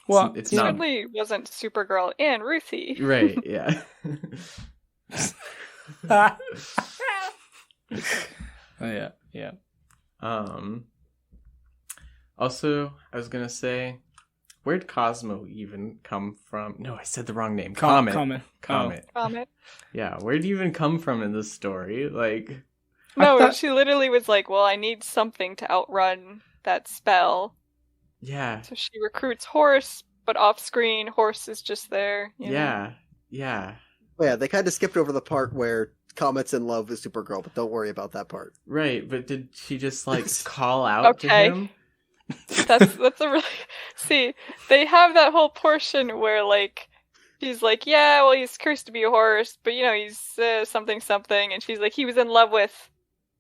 Well, it certainly wasn't Supergirl and Ruthye. Right, yeah. Yeah. Also, I was gonna say, where'd Cosmo even come from? No, I said the wrong name. Comet. Comet. Yeah, where'd he even come from in this story? Like, no, she literally was like, well, I need something to outrun that spell. Yeah. So she recruits Horse, but off screen, Horse is just there. Yeah. Well, yeah, they kind of skipped over the part where Comet's in love with Supergirl, but don't worry about that part. Right, but did she just, like, call out to him? That's a really... See, they have that whole portion where, like, she's like, yeah, well, he's cursed to be a horse, but, he's something, and she's like, he was in love with...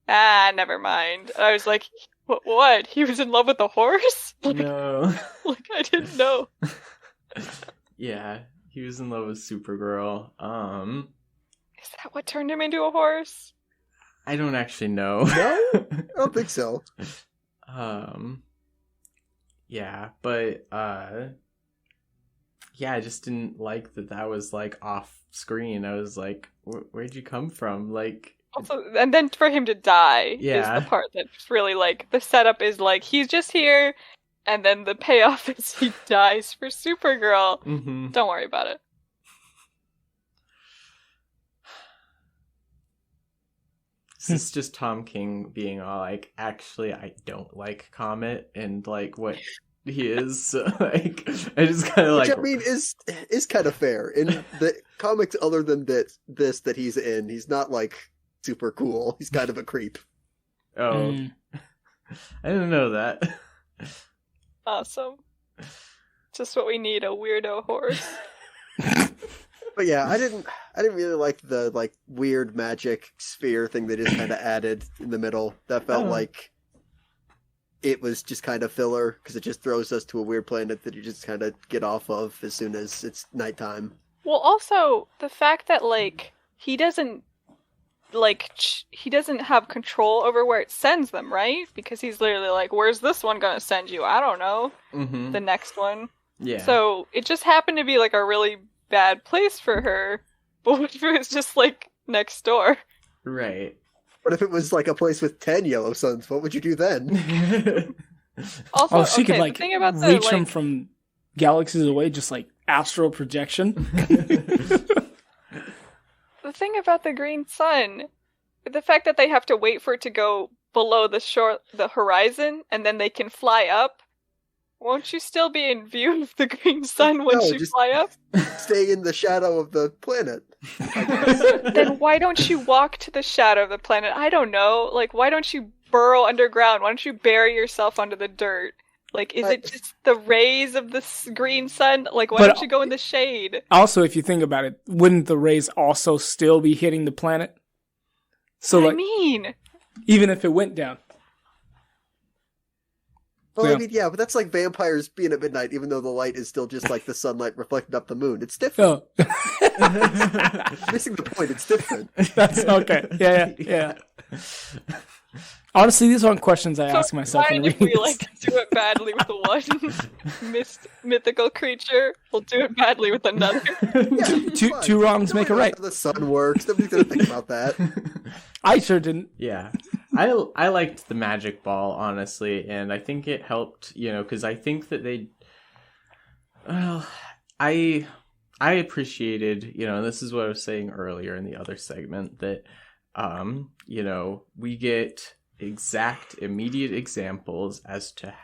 never mind. And I was like, what? He was in love with a horse? Like, no. Like, I didn't know. Yeah, he was in love with Supergirl. Is that what turned him into a horse? I don't actually know. No? I don't think so. Yeah, but yeah, I just didn't like that was like off screen. I was like, where'd you come from? Like, also, and then for him to die is Yeah. the part that's really like the setup is like he's just here, and then the payoff is he dies for Supergirl. mm-hmm. Don't worry about it. This is just Tom King being all like, actually, I don't like Comet and like what he is. So, like, I just kind of like. Which I mean is kind of fair. In the comics, other than this that he's in, he's not like super cool. He's kind of a creep. Oh, I didn't know that. Awesome. Just what we need, a weirdo horse. But yeah, I didn't really like the like weird magic sphere thing they just kind of added in the middle. That felt like it was just kind of filler because it just throws us to a weird planet that you just kind of get off of as soon as it's nighttime. Well, also the fact that like he doesn't have control over where it sends them, right? Because he's literally like, "Where's this one gonna send you? I don't know." Mm-hmm. The next one. Yeah. So it just happened to be like a really bad place for her. But what if it was just like next door? Right. But if it was like a place with 10 yellow suns, what would you do then? Also, she could like thing about reach them from galaxies away, just like astral projection. The thing about the green sun, the fact that they have to wait for it to go below the horizon, and then they can fly up. Won't you still be in view of the green sun once you fly up? Stay in the shadow of the planet. Then why don't you walk to the shadow of the planet? I don't know. Like, why don't you burrow underground? Why don't you bury yourself under the dirt? Like, is it just the rays of the green sun? Like, why don't you go in the shade? Also, if you think about it, wouldn't the rays also still be hitting the planet? So, like, even if it went down. Well, yeah. I mean, yeah, but that's like vampires being at midnight, even though the light is still just like the sunlight reflected up the moon. It's different. Oh. Missing the point, it's different. That's okay. Yeah. Honestly, these aren't questions I ask myself. Why if we like do it badly with one mythical creature, we'll do it badly with another. Yeah, two wrongs make a right. The sun works. Nobody's gonna think about that. I sure didn't. Yeah. I liked the magic ball, honestly, and I think it helped, because I think that I appreciated, and this is what I was saying earlier in the other segment, that, we get exact, immediate examples as to,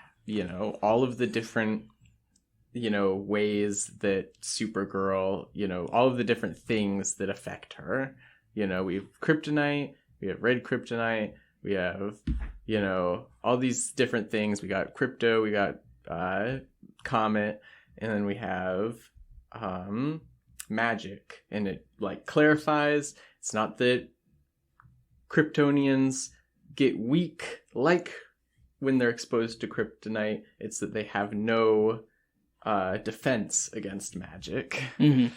all of the different, ways that Supergirl, all of the different things that affect her. We have kryptonite, we have red kryptonite, we have, all these different things. We got crypto, we got comet, and then we have magic. And it like clarifies it's not that Kryptonians get weak like when they're exposed to kryptonite. It's that they have no defense against magic. Mm-hmm.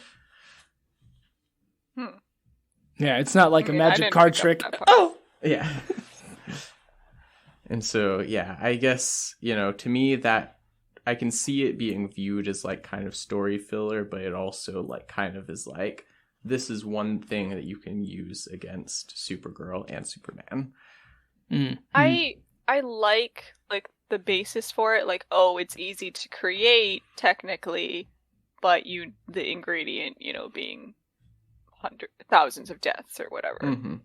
Yeah, it's not like a magic card trick. Oh! Yeah. And so, yeah, I guess, to me that I can see it being viewed as like kind of story filler, but it also like kind of is like, this is one thing that you can use against Supergirl and Superman. Mm-hmm. I like the basis for it, like, oh, it's easy to create technically, but the ingredient, being thousands of deaths or whatever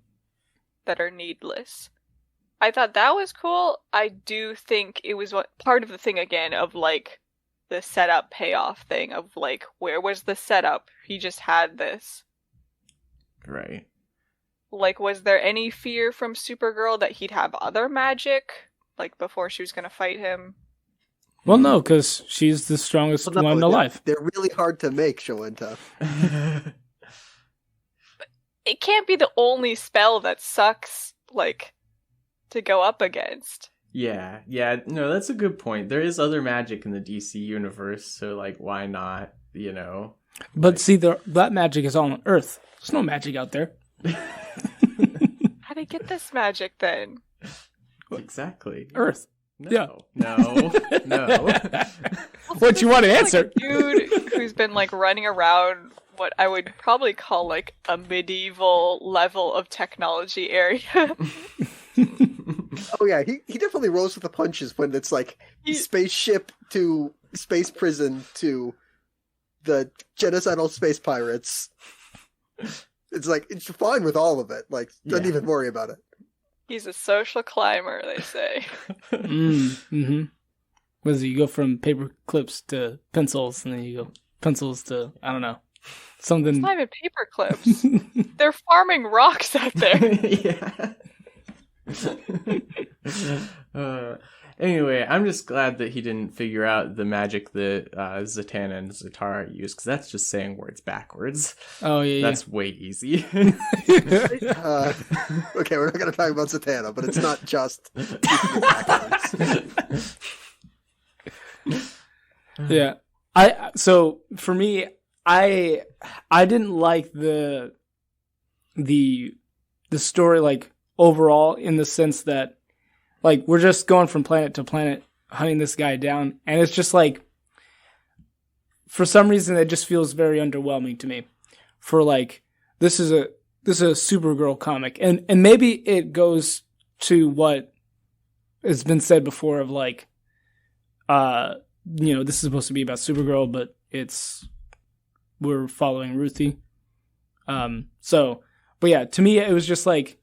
that are needless. I thought that was cool. I do think it was part of the thing again of like the setup payoff thing of like, where was the setup? He just had this. Right. Like, was there any fear from Supergirl that he'd have other magic, like before she was going to fight him? Well, no, because she's the strongest one alive. They're really hard to make, Shoenta. It can't be the only spell that sucks, like, to go up against. Yeah, no, that's a good point. There is other magic in the DC universe, so, like, why not, But see, that magic is all on Earth. There's no magic out there. How'd he get this magic then? Exactly. Earth. No. What you want to answer? Like a dude who's been like running around what I would probably call like a medieval level of technology area. Oh yeah, he definitely rolls with the punches when it's like spaceship to space prison to the genocidal space pirates. It's like, it's fine with all of it. Like, doesn't even worry about it. He's a social climber, they say. Mm-hmm. Was you go from paper clips to pencils, and then you go pencils to, I don't know, something. It's not even paper clips. They're farming rocks out there. Anyway, I'm just glad that he didn't figure out the magic that Zatanna and Zatara use, because that's just saying words backwards. Oh, yeah, that's way easy. Okay, we're not going to talk about Zatanna, but it's not just backwards. Yeah. So, for me, I didn't like the story, like, overall, in the sense that, like, we're just going from planet to planet hunting this guy down, and it's just like, for some reason, it just feels very underwhelming to me. For like, this is a Supergirl comic, and maybe it goes to what has been said before of like, this is supposed to be about Supergirl, but we're following Ruthye. But yeah, to me, it was just like,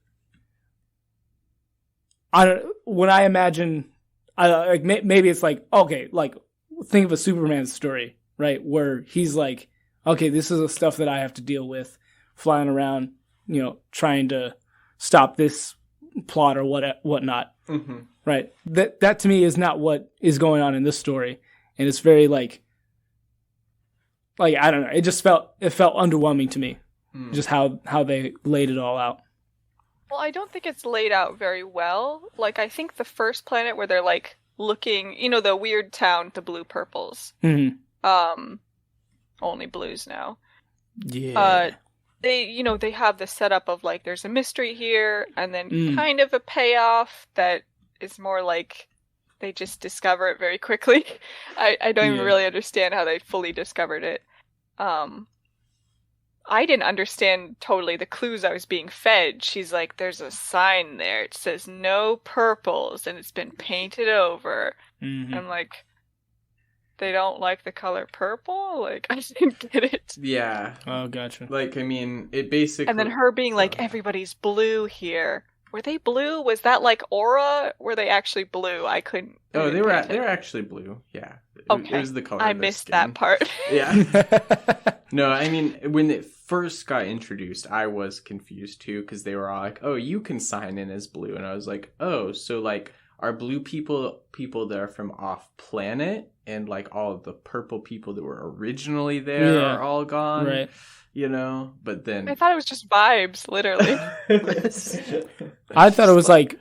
when I imagine, maybe it's like, okay, like, think of a Superman story, right? Where he's like, okay, this is the stuff that I have to deal with, flying around, trying to stop this plot or whatnot, right? That to me is not what is going on in this story, and it's very like I don't know. It felt underwhelming to me, just how they laid it all out. Well, I don't think it's laid out very well. Like, I think the first planet where they're, like, looking, the weird town, the blue purples. Mm-hmm. Only blues now. Yeah. They have the setup of, like, there's a mystery here, and then kind of a payoff that is more like they just discover it very quickly. I don't even really understand how they fully discovered it. I didn't understand totally the clues I was being fed. She's like, there's a sign there. It says no purples, and it's been painted over. Mm-hmm. I'm like, they don't like the color purple? Like, I didn't get it. Yeah. Oh, gotcha. Like, I mean, it basically... And then her being like, everybody's blue here. Were they blue? Was that like aura? Were they actually blue? I couldn't... Oh, they were actually blue. Yeah. Okay. It was the color I of their missed skin. that part. Yeah. No, I mean, when it first got introduced, I was confused too, because they were all like, oh, you can sign in as blue. And I was like, oh, so like, are blue people that are from off planet, and like all of the purple people that were originally there are all gone? Right. But then I thought it was just vibes, literally. I thought it was like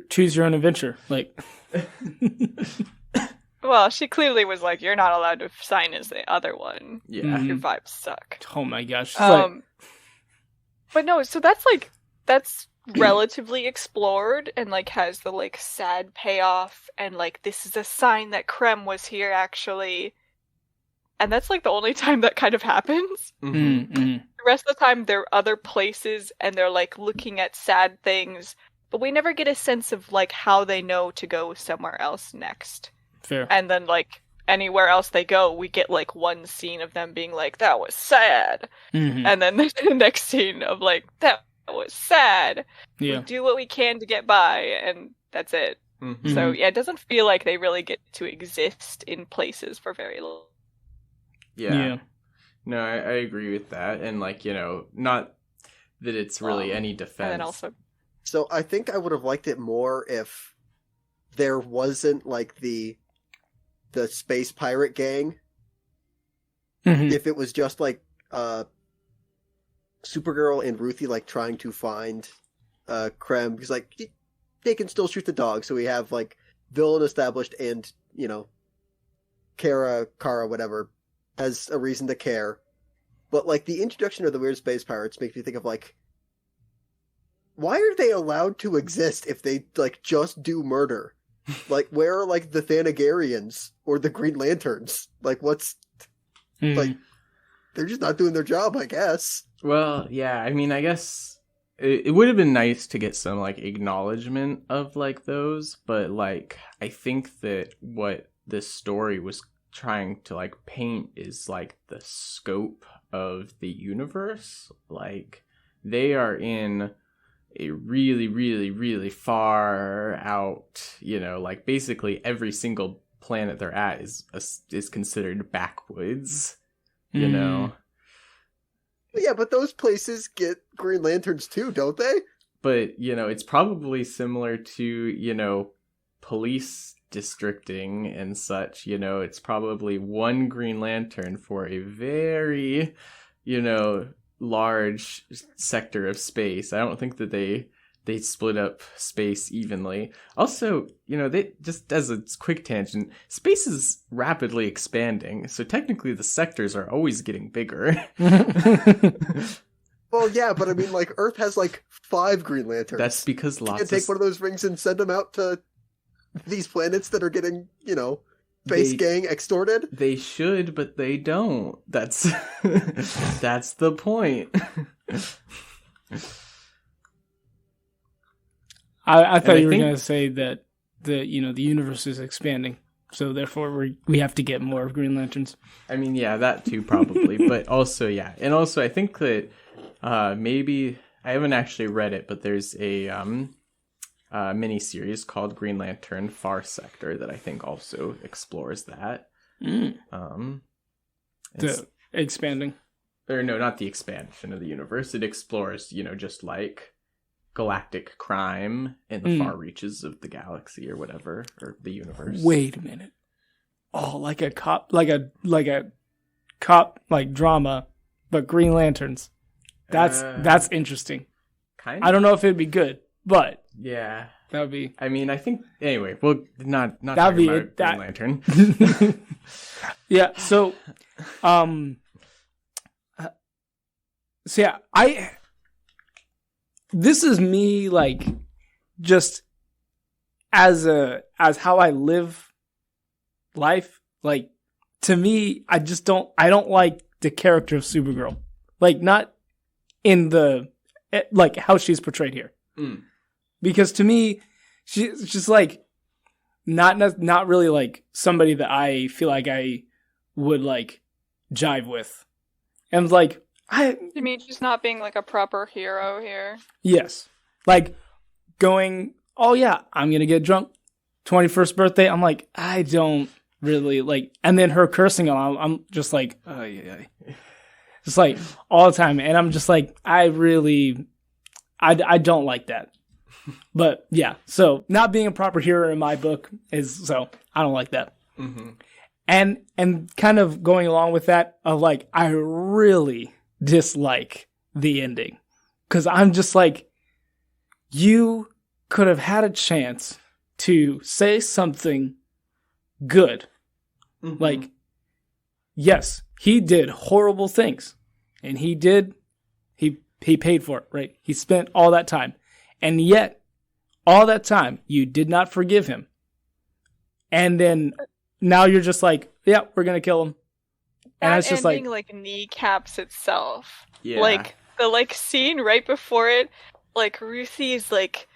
choose your own adventure. Like, well, she clearly was like, "You're not allowed to sign as the other one. Yeah, your vibes suck." Oh my gosh. But no, so that's relatively explored and like has the like sad payoff, and like this is a sign that Krem was here actually. And that's, like, the only time that kind of happens. Mm-hmm. The rest of the time, they're other places, and they're, like, looking at sad things. But we never get a sense of, like, how they know to go somewhere else next. Fair. And then, like, anywhere else they go, we get, like, one scene of them being like, that was sad. Mm-hmm. And then the next scene of, like, that was sad. Yeah. We do what we can to get by, and that's it. Mm-hmm. So, yeah, it doesn't feel like they really get to exist in places for very long. Yeah. No, I agree with that. And, like, not that it's really any defense. And then also... So I think I would have liked it more if there wasn't, like, the space pirate gang. Mm-hmm. If it was just, like, Supergirl and Ruthye, like, trying to find Krem. Because, like, they can still shoot the dog. So we have, like, villain established and, Kara, whatever, has a reason to care. But, like, the introduction of the weird space pirates makes me think of, like, why are they allowed to exist if they, like, just do murder? Like, where are, like, the Thanagarians or the Green Lanterns? Like, what's... Like, they're just not doing their job, I guess. Well, yeah, I mean, I guess it would have been nice to get some, like, acknowledgement of, like, those, but, like, I think that what this story was trying to, like, paint is, like, the scope of the universe. Like, they are in a really, really, really far out, you know, like, basically every single planet they're at is considered backwoods, you know? Yeah, but those places get Green Lanterns too, don't they? But, you know, it's probably similar to, you know, police districting and such, you know, it's probably one Green Lantern for a very, you know, large sector of space. I don't think that they split up space evenly. Also, you know, they just, as a quick tangent, space is rapidly expanding, so technically the sectors are always getting bigger. Well, yeah, but I mean, like, Earth has, like, 5 Green Lanterns. That's because lots of... take one of those rings and send them out to these planets that are getting, you know, space gang extorted? They should, but they don't. That's that's the point. I thought you were going to say that the universe is expanding, so therefore we have to get more of Green Lanterns. I mean, yeah, that too probably, but also yeah, and also I think that maybe I haven't actually read it, but there's a mini series called Green Lantern Far Sector that I think also explores that. The expanding, or no, not the expansion of the universe. It explores, you know, just like galactic crime in the far reaches of the galaxy or whatever, or the universe. Wait a minute. Oh, like a cop drama, but Green Lanterns. That's interesting. Kind of. I don't know if it'd be good, but yeah, that would be. I mean, I think anyway. Well, not that'd be about Green Lantern. Yeah. So, this is me, like, just as how I live life. Like, to me, I don't like the character of Supergirl. Like, not in the, like, how she's portrayed here. Because to me, she's just, like, not really, like, somebody that I feel like I would, like, jive with. And, like, You mean just not being, like, a proper hero here? Yes. Like, going, oh yeah, I'm gonna get drunk. 21st birthday, I'm like, I don't really, like, and then her cursing him, I'm just like, oh yeah. Just like, all the time. And I'm just like, I don't like that. But yeah, so not being a proper hero in my book so I don't like that. Mm-hmm. And kind of going along with that, of like, I really dislike the ending, because I'm just like, you could have had a chance to say something good. Like, yes, he did horrible things, and he paid for it, right? He spent all that time, and yet all that time you did not forgive him, and then now you're just like, yeah, we're gonna kill him. And that it's just ending, like, kneecaps itself. Yeah. Like, the, like, scene right before it, like, Ruthie's like,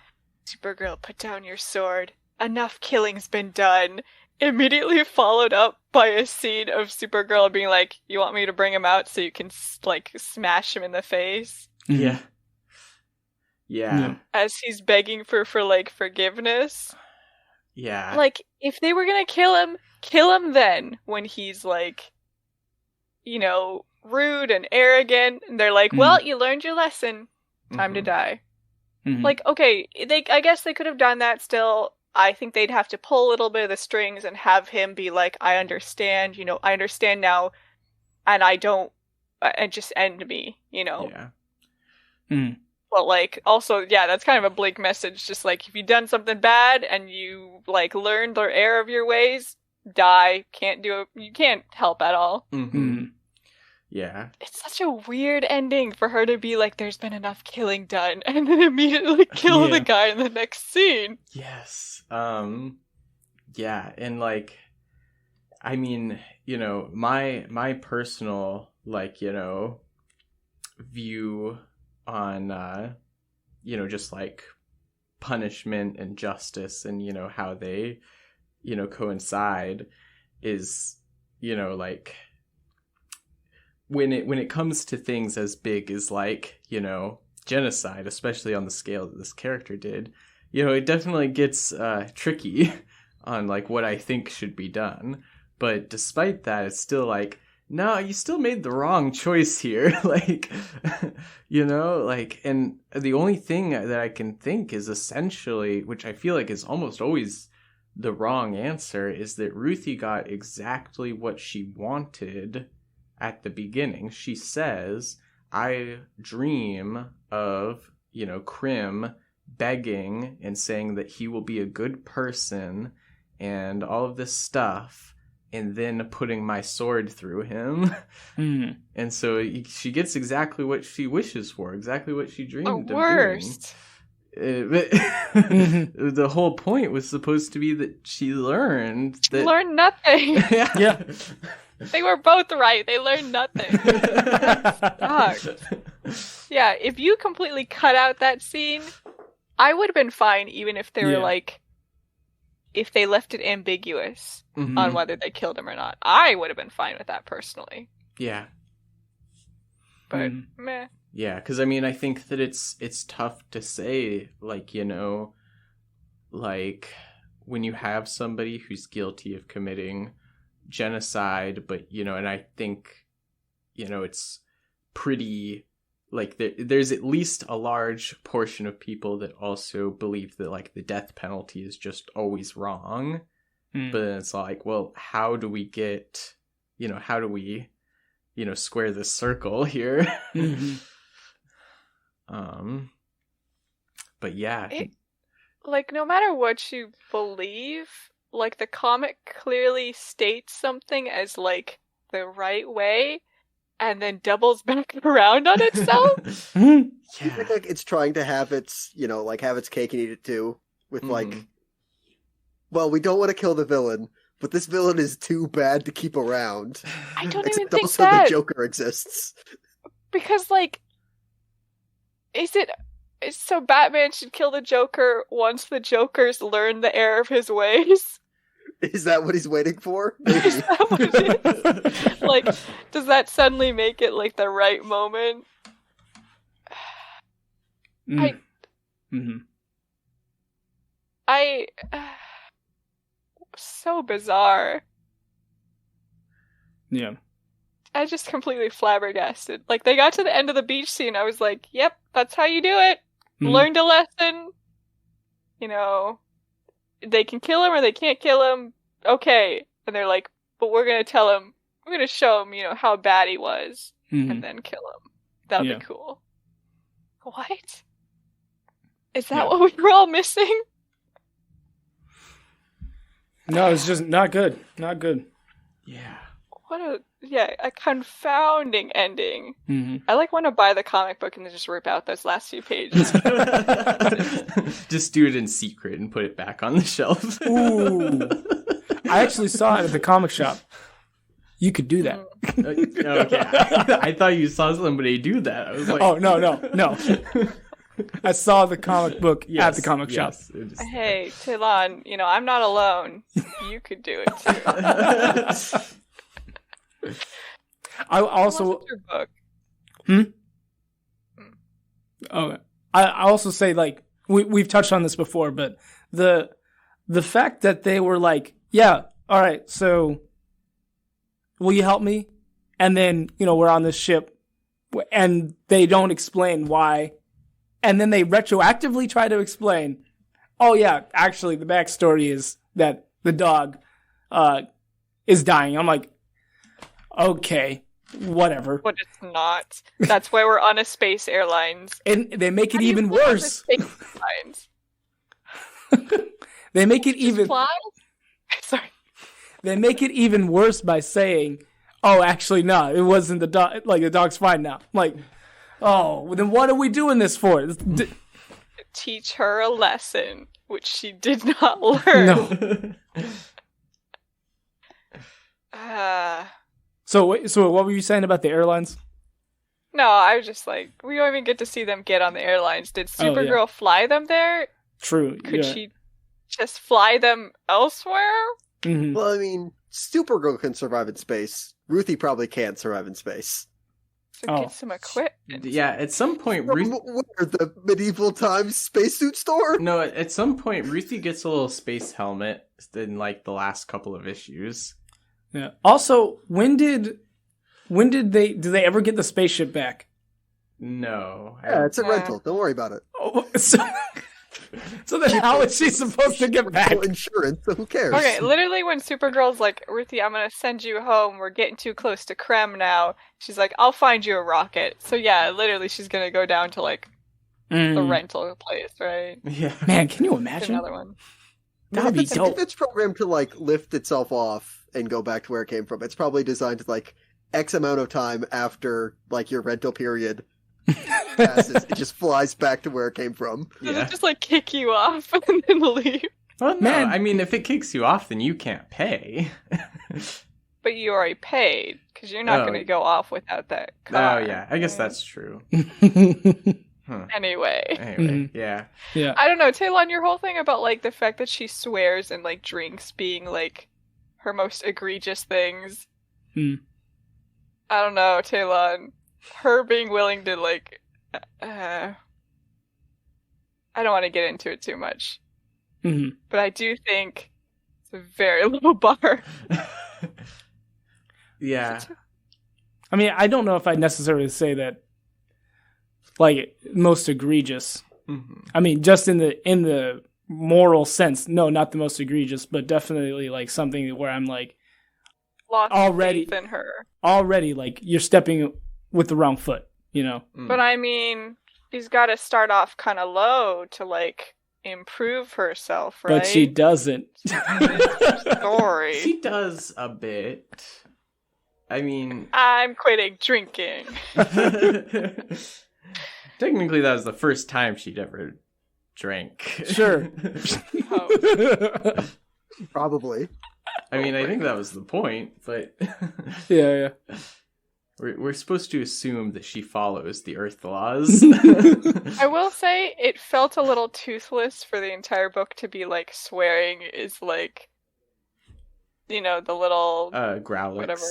Supergirl, put down your sword. Enough killing's been done. Immediately followed up by a scene of Supergirl being like, you want me to bring him out so you can, like, smash him in the face? Yeah. As he's begging for like, forgiveness. Yeah. Like, if they were gonna kill him then, when he's, like, you know, rude and arrogant, and they're like, well, you learned your lesson. Time to die. Like, okay, I guess they could have done that still. I think they'd have to pull a little bit of the strings and have him be like, I understand, you know, I understand now, and I don't, and just end me, you know? Yeah. But, like, also, yeah, that's kind of a bleak message. Just, like, if you've done something bad and you, like, learned the error of your ways, die. You can't help at all. Yeah. It's such a weird ending for her to be like, there's been enough killing done, and then immediately kill the guy in the next scene. Yes. Yeah, and like, I mean, you know, my personal, like, you know, view on, you know, just like punishment and justice and, you know, how they, you know, coincide is, you know, like, when it comes to things as big as, like, you know, genocide, especially on the scale that this character did, you know, it definitely gets tricky on, like, what I think should be done. But despite that, it's still like, no, you still made the wrong choice here. Like, you know, like, and the only thing that I can think is essentially, which I feel like is almost always the wrong answer, is that Ruthye got exactly what she wanted at the beginning. She says, I dream of, you know, Krim begging and saying that he will be a good person and all of this stuff, and then putting my sword through him. Mm. And so she gets exactly what she wishes for, exactly what she dreamed of doing. The whole point was supposed to be that she learned that... She learned nothing. Yeah. They were both right. They learned nothing. Yeah, if you completely cut out that scene, I would have been fine, even if they were like, if they left it ambiguous on whether they killed him or not. I would have been fine with that personally. Yeah. But meh. Yeah, because I mean, I think that it's tough to say, like, you know, like, when you have somebody who's guilty of committing genocide, but, you know, and I think, you know, it's pretty, like, there's at least a large portion of people that also believe that, like, the death penalty is just always wrong. But then it's like, well, how do we get, you know, square this circle here? But yeah. Like, no matter what you believe, like, the comic clearly states something as, like, the right way, and then doubles back around on itself. I think, like, it's trying to have its, you know, like, have its cake and eat it too, with, like, well, we don't want to kill the villain, but this villain is too bad to keep around. I don't even think also that. The Joker exists. Because, like, so Batman should kill the Joker once the Joker's learned the error of his ways? Is that what he's waiting for? Maybe. Is that what it is? Like, does that suddenly make it, like, the right moment? So bizarre. Yeah. I just completely flabbergasted. Like, they got to the end of the beach scene, I was like, yep, that's how you do it. Learned a lesson. You know, they can kill him or they can't kill him. Okay. And they're like, but we're going to show him, you know, how bad he was. And then kill him. That'll be cool. What? Is that what we were all missing? No, it's just not good. Not good. Yeah. A confounding ending. I want to buy the comic book and then just rip out those last few pages. Just do it in secret and put it back on the shelf. Ooh. I actually saw it at the comic shop. You could do that. Okay. I thought you saw somebody do that. I was like, oh, no. I saw the comic book at the comic shop. Hey, Tilon, you know, I'm not alone. You could do it too. I also... What's your book? Oh, I also say, like, we've touched on this before, but the fact that they were like, yeah, all right, so will you help me? And then, you know, we're on this ship and they don't explain why. And then they retroactively try to explain, oh yeah, actually the backstory is that the dog is dying. I'm like, okay, whatever. But it's not. That's why we're on a space airlines. And they make it even worse. They make it even... Sorry. They make it even worse by saying, oh, actually, no, it wasn't the dog. Like, the dog's fine now. Like, oh, then what are we doing this for? Teach her a lesson, which she did not learn. No. So what were you saying about the airlines? No, I was just like, we don't even get to see them get on the airlines. Did Supergirl fly them there? True. Could she just fly them elsewhere? Mm-hmm. Well, I mean, Supergirl can survive in space. Ruthie probably can't survive in space. So get some equipment. Yeah, at some point... Where, the medieval times spacesuit store? No, at some point, Ruthie gets a little space helmet in, like, the last couple of issues. Yeah. Also, did they ever get the spaceship back? No. Yeah, it's a rental. Don't worry about it. Oh, so then how is she supposed to get back? Insurance, so who cares? Okay, literally when Supergirl's like, Ruthie, I'm gonna send you home. We're getting too close to Krem now. She's like, I'll find you a rocket. So yeah, literally she's gonna go down to like the rental place, right? Yeah. Man, can you imagine? Another one. That'd be dope. If it's programmed to like lift itself off and go back to where it came from, it's probably designed to like X amount of time after like your rental period passes, it just flies back to where it came from. Does it just like kick you off and then leave? Well, no, I mean, if it kicks you off, then you can't pay. But you already paid, because you're not going to go off without that car. Oh, yeah, I guess that's true. Anyway, yeah. I don't know, Talon, your whole thing about like the fact that she swears and like drinks being like her most egregious things. I don't know, Talon. Her being willing to like, I don't want to get into it too much, but I do think it's a very low bar. Yeah. I mean, I don't know if I'd necessarily say that, like, most egregious. I mean, just in the moral sense, no, not the most egregious, but definitely like something where I'm like, lost already faith in her. Already, like, you're stepping with the wrong foot, you know? But I mean, she's got to start off kind of low to like improve herself, right? But she doesn't. Story. She does a bit. I mean, I'm quitting drinking. Technically, that was the first time she'd ever drank. Sure. Probably. I mean, I think that was the point, but yeah. We're supposed to assume that she follows the Earth laws. I will say it felt a little toothless for the entire book to be like swearing is like, you know, the little growlix. Whatever.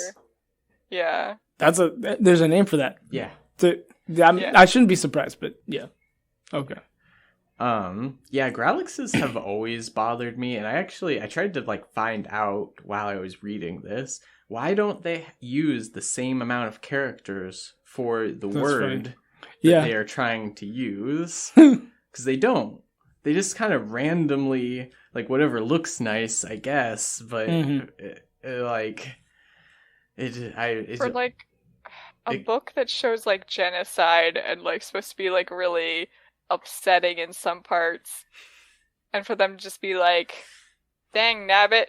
Yeah. There's a name for that. Yeah. I shouldn't be surprised, but yeah. Okay. Yeah, growlixes have always bothered me, and I tried to like find out while I was reading this, why don't they use the same amount of characters for the word that they are trying to use? Because they don't. They just kind of randomly, like, whatever looks nice, I guess, but a book that shows like genocide and like supposed to be like really upsetting in some parts, and for them to just be like, dang nabbit.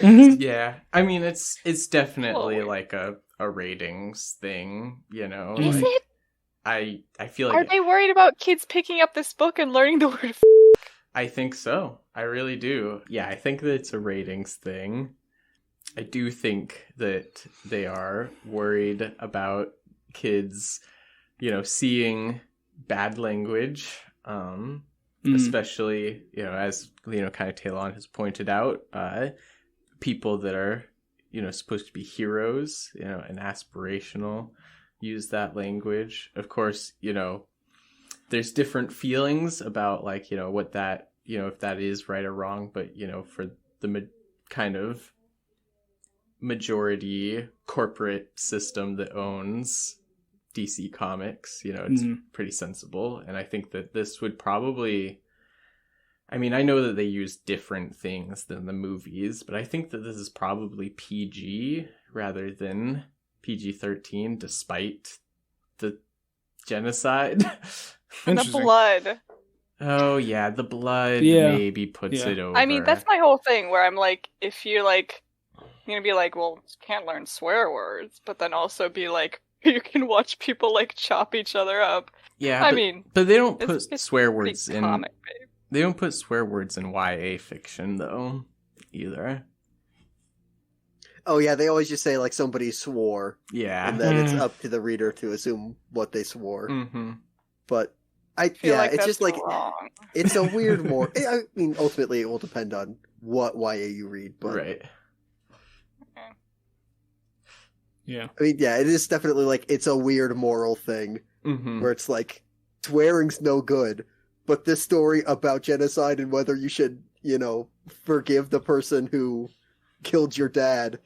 Yeah, I mean, it's definitely like a ratings thing, you know. Is like, it? I feel like are they worried about kids picking up this book and learning the word I think so. I really do. Yeah, I think that it's a ratings thing. I do think that they are worried about kids, you know, seeing bad language, especially, you know, as, you know, kind of Talon has pointed out, people that are, you know, supposed to be heroes, you know, and aspirational use that language. Of course, you know, there's different feelings about, like, you know, what that, you know, if that is right or wrong, but, you know, for the kind of majority corporate system that owns DC Comics, you know, it's pretty sensible. And I think that this would probably, I mean, I know that they use different things than the movies, but I think that this is probably PG rather than PG-13, despite the genocide. and the blood. Oh yeah, the blood maybe puts it over. I mean, that's my whole thing where I'm like, if you're like, You're gonna be like, well, you can't learn swear words, but then also be like, you can watch people like chop each other up. Yeah, I mean, but they don't put it's swear words in. Comic, babe. They don't put swear words in YA fiction though, either. Oh yeah, they always just say like somebody swore. Yeah, and then it's up to the reader to assume what they swore. Mm-hmm. But it's just like wrong. It's a weird more. I mean, ultimately, it will depend on what YA you read, but right. Yeah. I mean, yeah, it is definitely like it's a weird moral thing where it's like swearing's no good, but this story about genocide and whether you should, forgive the person who killed your dad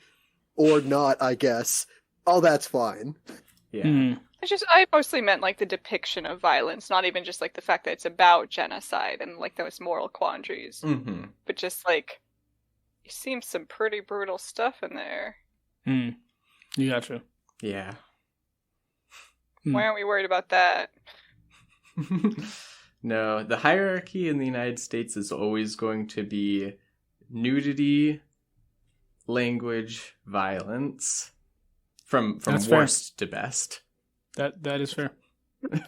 or not, I guess. Oh, that's fine. Yeah. I mostly meant like the depiction of violence, not even just like the fact that it's about genocide and like those moral quandaries, but just like you seem some pretty brutal stuff in there. You gotcha. Yeah. Why aren't we worried about that? No, the hierarchy in the United States is always going to be nudity, language, violence, from worst to best. That is fair.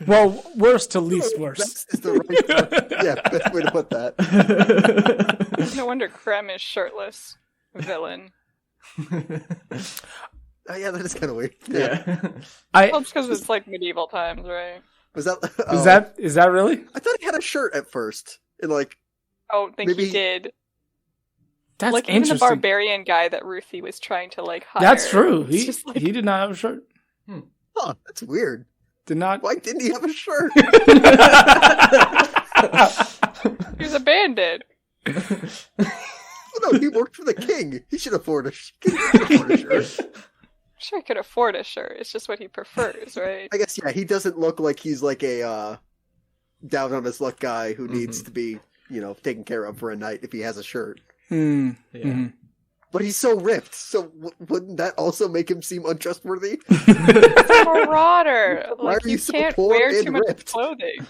Well, worst to least worst. Is the right best way to put that. No wonder Krem is shirtless. Villain. Oh, yeah, that is kind of weird. Yeah. Well, it's because it's like medieval times, right? Was that? Is that really? I thought he had a shirt at first, and like. Oh, I think he did. That's like interesting. Even the barbarian guy that Ruthye was trying to like hire. That's true. He like... he did not have a shirt. Oh, that's weird. Did not. Why didn't he have a shirt? He was a bandit. No, he worked for the king. He should afford a shirt. I'm sure he could afford a shirt. It's just what he prefers, right? I guess, yeah, he doesn't look like he's like a down on his luck guy who needs to be, taken care of for a night if he has a shirt. Yeah. But he's so ripped, so wouldn't that also make him seem untrustworthy? He's a marauder. Why like, are you so can't poor wear and too much ripped? clothing.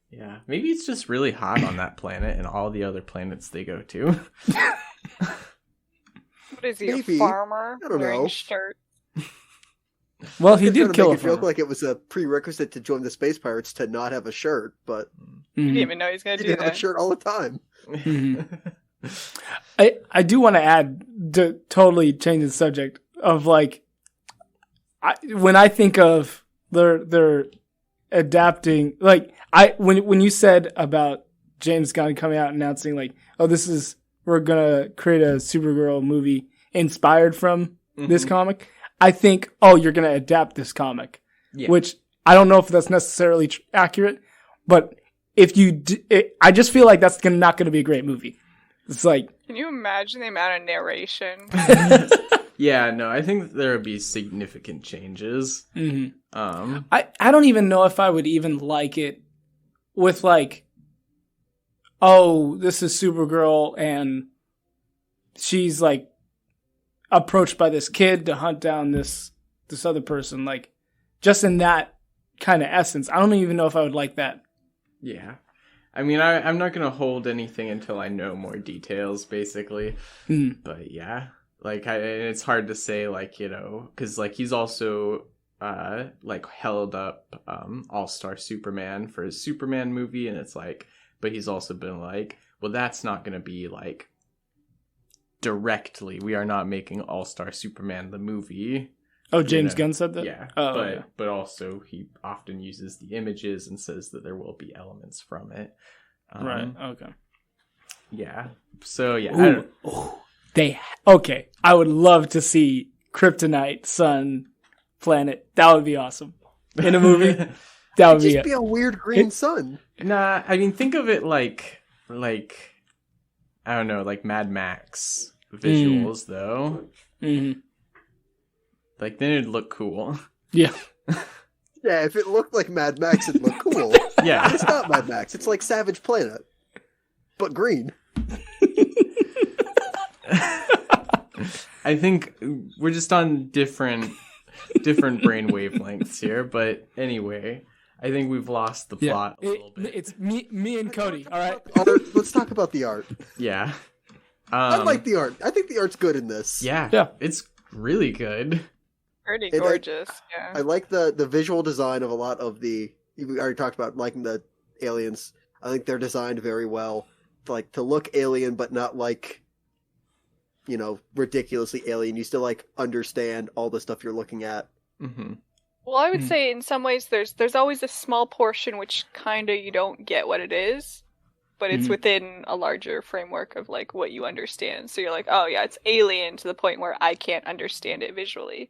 Yeah, maybe it's just really hot on that planet and all the other planets they go to. What is he, Maybe. a farmer? I don't wearing know. Shirt? Well, he did kill a farmer. Joke like it was a prerequisite to join the Space Pirates to not have a shirt, but He didn't even know he was going to do didn't that. have a shirt all the time. I do want to add, to totally change the subject, of like, when I think of they're adapting, like, when you said about James Gunn coming out announcing like, oh, we're gonna create a Supergirl movie inspired from this comic, I think, oh, you're gonna adapt this comic, which I don't know if that's necessarily accurate, but if you I just feel like that's not gonna be a great movie. It's like, can you imagine the amount of narration? Yeah, no, I think there would be significant changes. I don't even know if I would even like it with like, oh, this is Supergirl and she's like approached by this kid to hunt down this other person. Like, just in that kind of essence, I don't even know if I would like that. Yeah. I mean, I'm not going to hold anything until I know more details, basically. But yeah, like, it's hard to say, like, because, like, he's also, like, held up All-Star Superman for his Superman movie, and it's like, but he's also been like, well, that's not going to be, like, directly, we are not making All-Star Superman the movie. Oh, James Gunn said that? Yeah. Oh, but also he often uses the images and says that there will be elements from it. Right. Okay. Yeah. So yeah. Okay. I would love to see Kryptonite, Sun, Planet. That would be awesome. In a movie. That would just be a weird green sun. Nah, I mean, think of it like I don't know, like Mad Max visuals though. Like, then it'd look cool. Yeah. Yeah, if it looked like Mad Max, it'd look cool. Yeah. But it's not Mad Max. It's like Savage Planet, but green. I think we're just on different brain wavelengths here. But anyway, I think we've lost the plot a little bit. It's me and Cody, all right? Let's talk about the art. Yeah. I like the art. I think the art's good in this. Yeah. It's really good. Pretty gorgeous. Yeah. I like the visual design of a lot of the. We already talked about liking the aliens. I think they're designed very well, like to look alien, but not like, ridiculously alien. You still like understand all the stuff you're looking at. Mm-hmm. Well, I would say in some ways there's always a small portion which kind of you don't get what it is, but it's within a larger framework of like what you understand. So you're like, oh yeah, it's alien to the point where I can't understand it visually.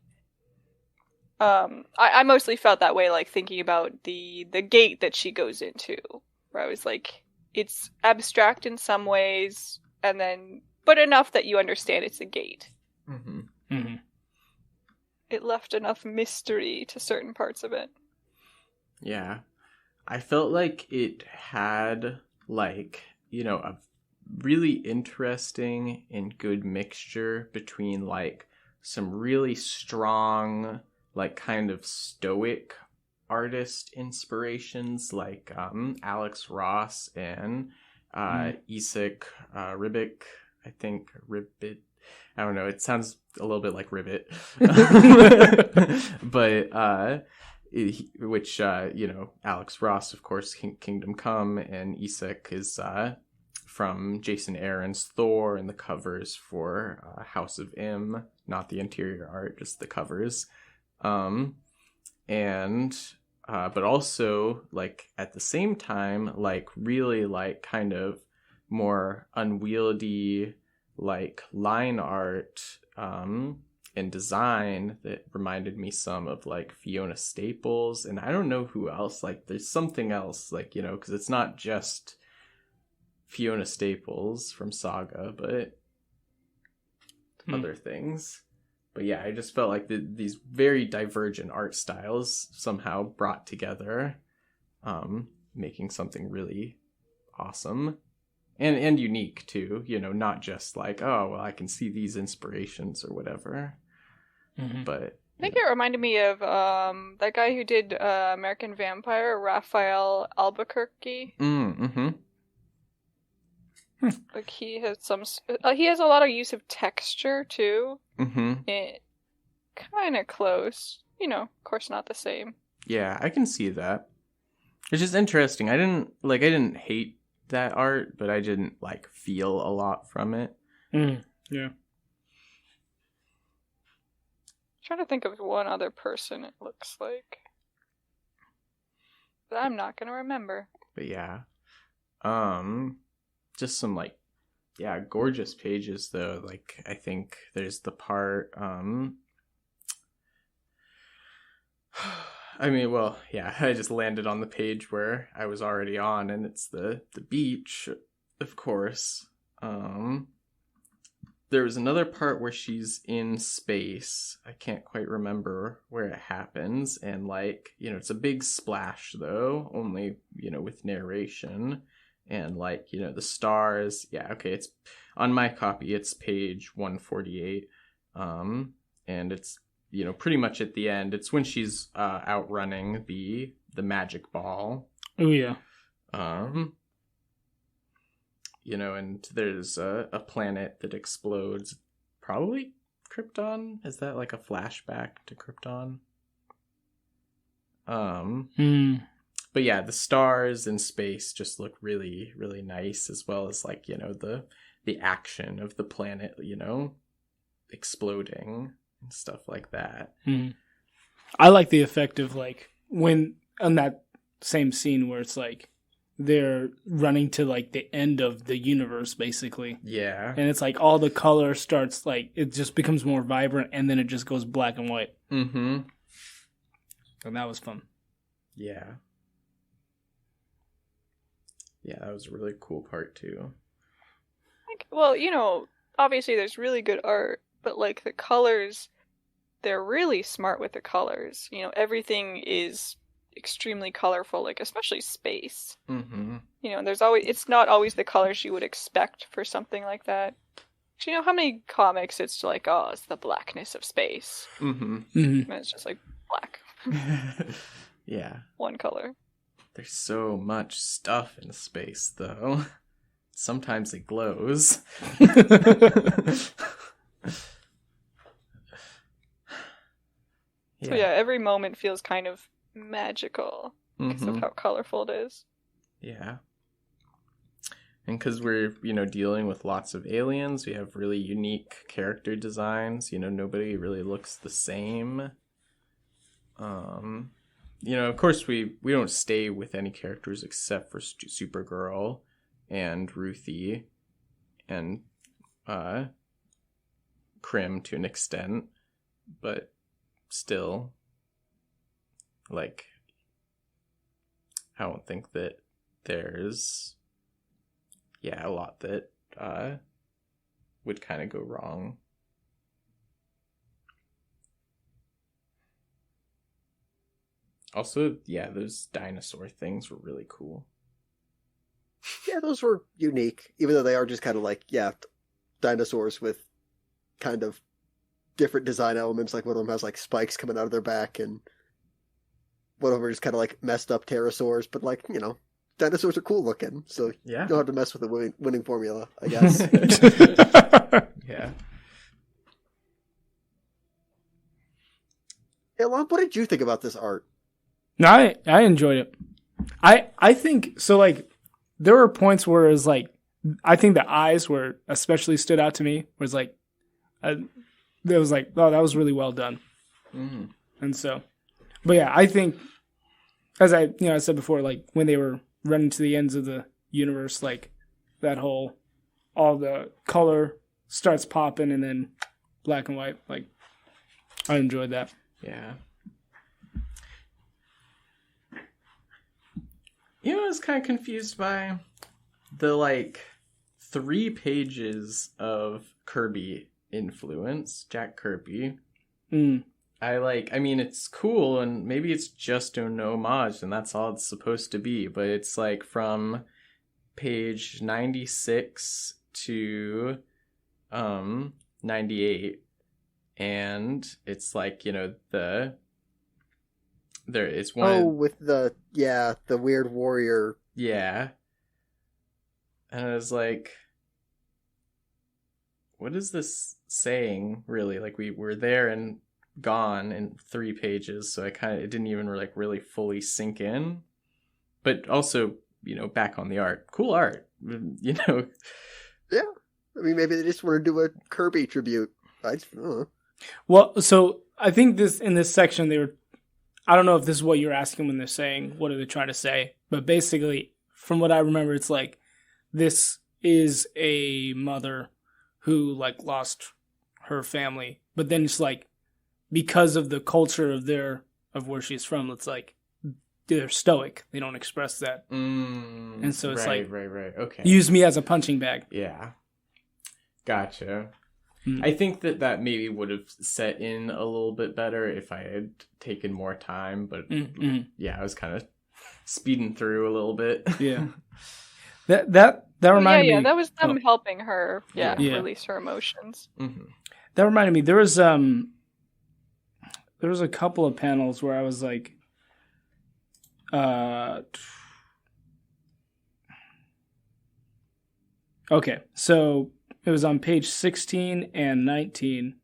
I mostly felt that way, like thinking about the gate that she goes into, where I was like, it's abstract in some ways, but enough that you understand it's a gate. Mm-hmm. Mm-hmm. It left enough mystery to certain parts of it. Yeah. I felt like it had, like, a really interesting and good mixture between, like, some really strong, like, kind of stoic artist inspirations, like Alex Ross and Isaac Ribic. I think Ribbit. I don't know. It sounds a little bit like Ribbit, but which Alex Ross, of course, Kingdom Come, and Isaac is from Jason Aaron's Thor and the covers for House of M, not the interior art, just the covers, but also like at the same time, like really like kind of more unwieldy, like line art and design that reminded me some of like Fiona Staples, and I don't know who else. Like there's something else, like, because it's not just Fiona Staples from Saga, but other things. But yeah, I just felt like these very divergent art styles somehow brought together, making something really awesome. And unique too, not just like, oh, well, I can see these inspirations or whatever. Mm-hmm. But I think it reminded me of that guy who did American Vampire, Raphael Albuquerque. Mm-hmm. Like he has he has a lot of use of texture too. Mm-hmm. It kind of close, of course not the same. Yeah, I can see that. It's just interesting. I didn't hate that art, but I didn't like feel a lot from it. Yeah. Trying to think of one other person it looks like, but I'm not gonna remember. But yeah, just some like, gorgeous pages though. Like I think there's the part, I mean, well, yeah, I just landed on the page where I was already on, and it's the beach, of course. There was another part where she's in space. I can't quite remember where it happens, and like, it's a big splash though, only, with narration, and like, the stars. Yeah, okay, it's on my copy, it's page 148, and it's pretty much at the end. It's when she's outrunning the magic ball. Oh yeah. And there's a planet that explodes. Probably Krypton? Is that like a flashback to Krypton? But yeah, the stars in space just look really, really nice, as well as like, the action of the planet, exploding and stuff like that. I like the effect of like when on that same scene where it's like they're running to like the end of the universe basically. Yeah. And it's like all the color starts like it just becomes more vibrant, and then it just goes black and white. Mm-hmm. And that was fun. Yeah. Yeah, that was a really cool part too. Well, obviously there's really good art, but like the colors, they're really smart with the colors. Everything is extremely colorful, like especially space. Mm-hmm. It's not always the colors you would expect for something like that. How many comics it's like, oh, it's the blackness of space. Mm-hmm. And it's just like black. Yeah. One color. There's so much stuff in space, though. sometimes it glows. So yeah, every moment feels kind of magical because of how colorful it is. Yeah. And because we're, dealing with lots of aliens, we have really unique character designs. Nobody really looks the same. Of course, we don't stay with any characters except for Supergirl and Ruthye and Krim to an extent. But still, like, I don't think that there's a lot that would kind of go wrong. Also, those dinosaur things were really cool. Yeah, those were unique, even though they are just kind of like, dinosaurs with kind of different design elements. Like one of them has like spikes coming out of their back, and one of them are just kind of like messed up pterosaurs, but like, dinosaurs are cool looking, so you don't have to mess with the winning formula, I guess. Yeah. Hey, Lon, what did you think about this art? No, I enjoyed it. I think, so like, there were points where it was like, I think the eyes were especially stood out to me, where it's like, it was like, oh, that was really well done. Mm-hmm. And so, but yeah, I think, as I said before, like, when they were running to the ends of the universe, like, that whole, all the color starts popping and then black and white, like, I enjoyed that. Yeah. I was kind of confused by the, like, 3 pages of Kirby influence, Jack Kirby. I mean, it's cool, and maybe it's just an homage, and that's all it's supposed to be, but it's, like, from page 96 to, 98, and it's, like, it's one with the weird warrior. Yeah. And I was like, what is this saying, really? Like, we were there and gone in 3 pages, so it didn't even like really fully sink in. But also, back on the art. Cool art, Yeah. I mean, maybe they just want to do a Kirby tribute. I don't know. Well, so I think in this section, I don't know if this is what you're asking when they're saying, what are they trying to say? But basically, from what I remember, it's like, this is a mother who, like, lost her family. But then it's like, because of the culture of where she's from, it's like, they're stoic. They don't express that. And so it's right. Okay. Use me as a punching bag. Yeah. Gotcha. I think that maybe would have set in a little bit better if I had taken more time, but I was kind of speeding through a little bit. Yeah. That reminded me. Yeah, that was them helping her release her emotions. Mm-hmm. That reminded me, there was a couple of panels where I was like, okay, so it was on page 16 and 19.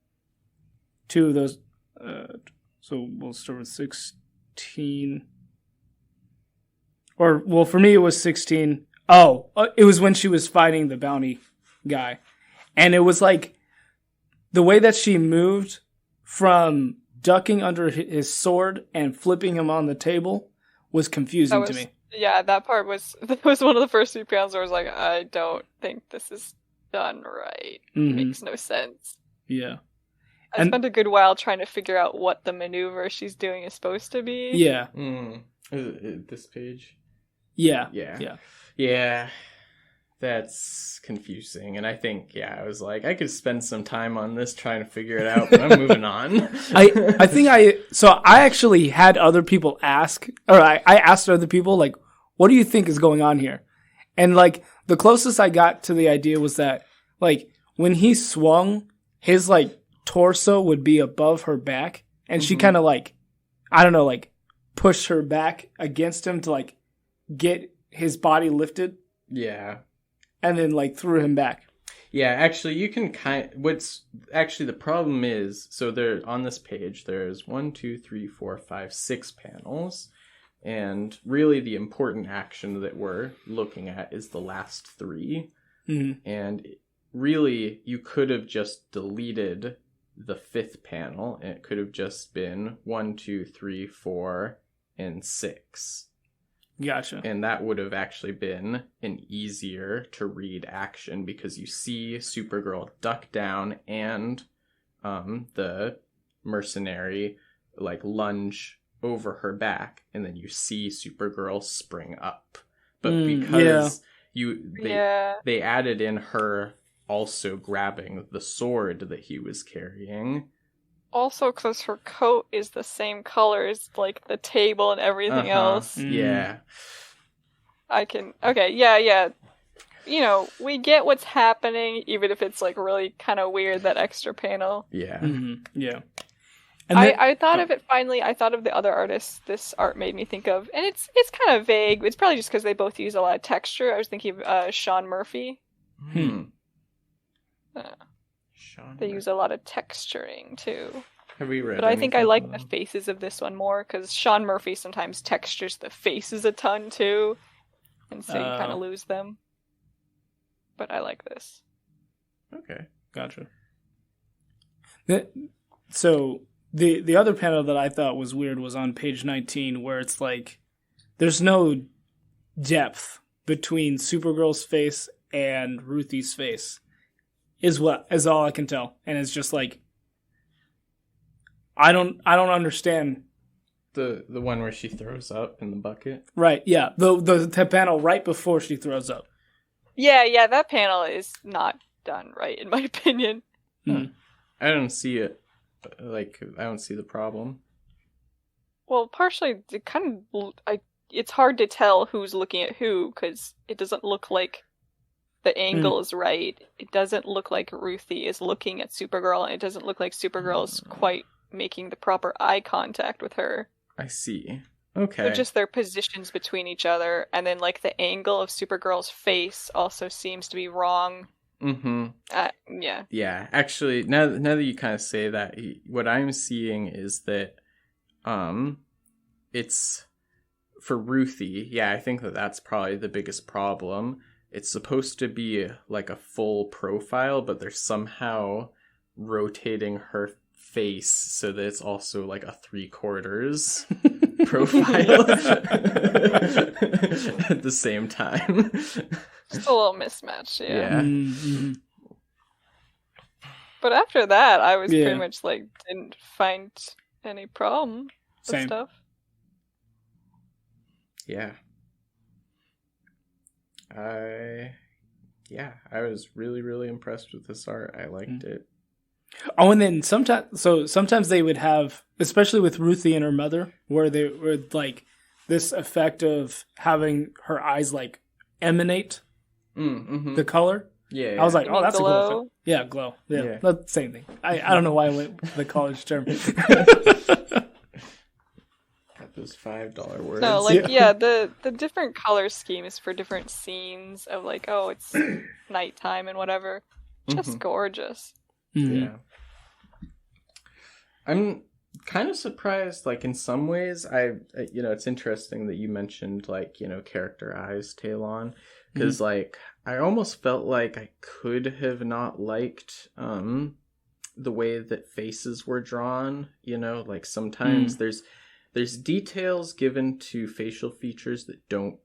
2 of those. So we'll start with 16. For me, it was 16. Oh, it was when she was fighting the bounty guy. And it was like, the way that she moved from ducking under his sword and flipping him on the table was confusing to me. Yeah, that was one of the first few panels where I was like, I don't think this is done right. Mm-hmm. It makes no sense. Yeah. I spent a good while trying to figure out what the maneuver she's doing is supposed to be. Yeah. Is it this page? Yeah. Yeah. That's confusing. And I think, I was like, I could spend some time on this trying to figure it out, but I'm moving on. I actually had other people ask, or I asked other people, like, what do you think is going on here? And, like, the closest I got to the idea was that, like, when he swung, his, like, torso would be above her back, and she kind of, like, I don't know, like, pushed her back against him to, like, get his body lifted. Yeah. and then like threw him back. Yeah, actually, you can what's actually the problem is, so there on this page, there's 6 panels, and really the important action that we're looking at is the last 3. Mm-hmm. And really, you could have just deleted the 5th panel, and it could have just been 1, 2, 3, 4, and 6. Gotcha. And that would have actually been an easier to read action because you see Supergirl duck down and the mercenary like lunge over her back, and then you see Supergirl spring up. But because they added in her also grabbing the sword that he was carrying. Also, because her coat is the same color as, like, the table and everything else. Yeah. Yeah. You know, we get what's happening, even if it's, like, really kind of weird, that extra panel. Yeah. Mm-hmm. Yeah. And I thought of it finally. I thought of the other artists this art made me think of. And it's kind of vague. It's probably just because they both use a lot of texture. I was thinking of Sean Murphy. They use a lot of texturing too. Have we read? But I think I like the faces of this one more because Sean Murphy sometimes textures the faces a ton too, and so you kind of lose them. But I like this. Okay, gotcha. So the other panel that I thought was weird was on page 19, where it's like there's no depth between Supergirl's face and Ruthie's face. Is all I can tell, and it's just like I don't understand the one where she throws up in the bucket. Right? Yeah, the panel right before she throws up. Yeah, that panel is not done right in my opinion. I don't see it. Like I don't see the problem. Well, partially, it's hard to tell who's looking at who because it doesn't look like the angle is right. It doesn't look like Ruthye is looking at Supergirl, and it doesn't look like Supergirl is quite making the proper eye contact with her. I see. Okay. So just their positions between each other, and then like the angle of Supergirl's face also seems to be wrong. Mm-hmm. Yeah. Yeah. Actually, now that you kind of say that, what I'm seeing is that, it's for Ruthye. Yeah, I think that's probably the biggest problem. It's supposed to be like a full profile, but they're somehow rotating her face so that it's also like a 3/4 profile at the same time. Just a little mismatch, yeah. Mm-hmm. But after that, I was pretty much like, didn't find any problem with stuff. Yeah. I was really, really impressed with this art. I liked it. Oh, and then sometimes they would have, especially with Ruthye and her mother, where they were like this effect of having her eyes like emanate the color. Yeah. I was like, oh, that's glow. a cool effect. Yeah, glow. Yeah. That's the same thing. I don't know why I went with the college term. Those $5 words. No, like the different color schemes for different scenes of like, oh, it's nighttime and whatever. Just gorgeous. Yeah. I'm kind of surprised, like in some ways, it's interesting that you mentioned like, character eyes, Talon, because like I almost felt like I could have not liked the way that faces were drawn, like sometimes there's details given to facial features that don't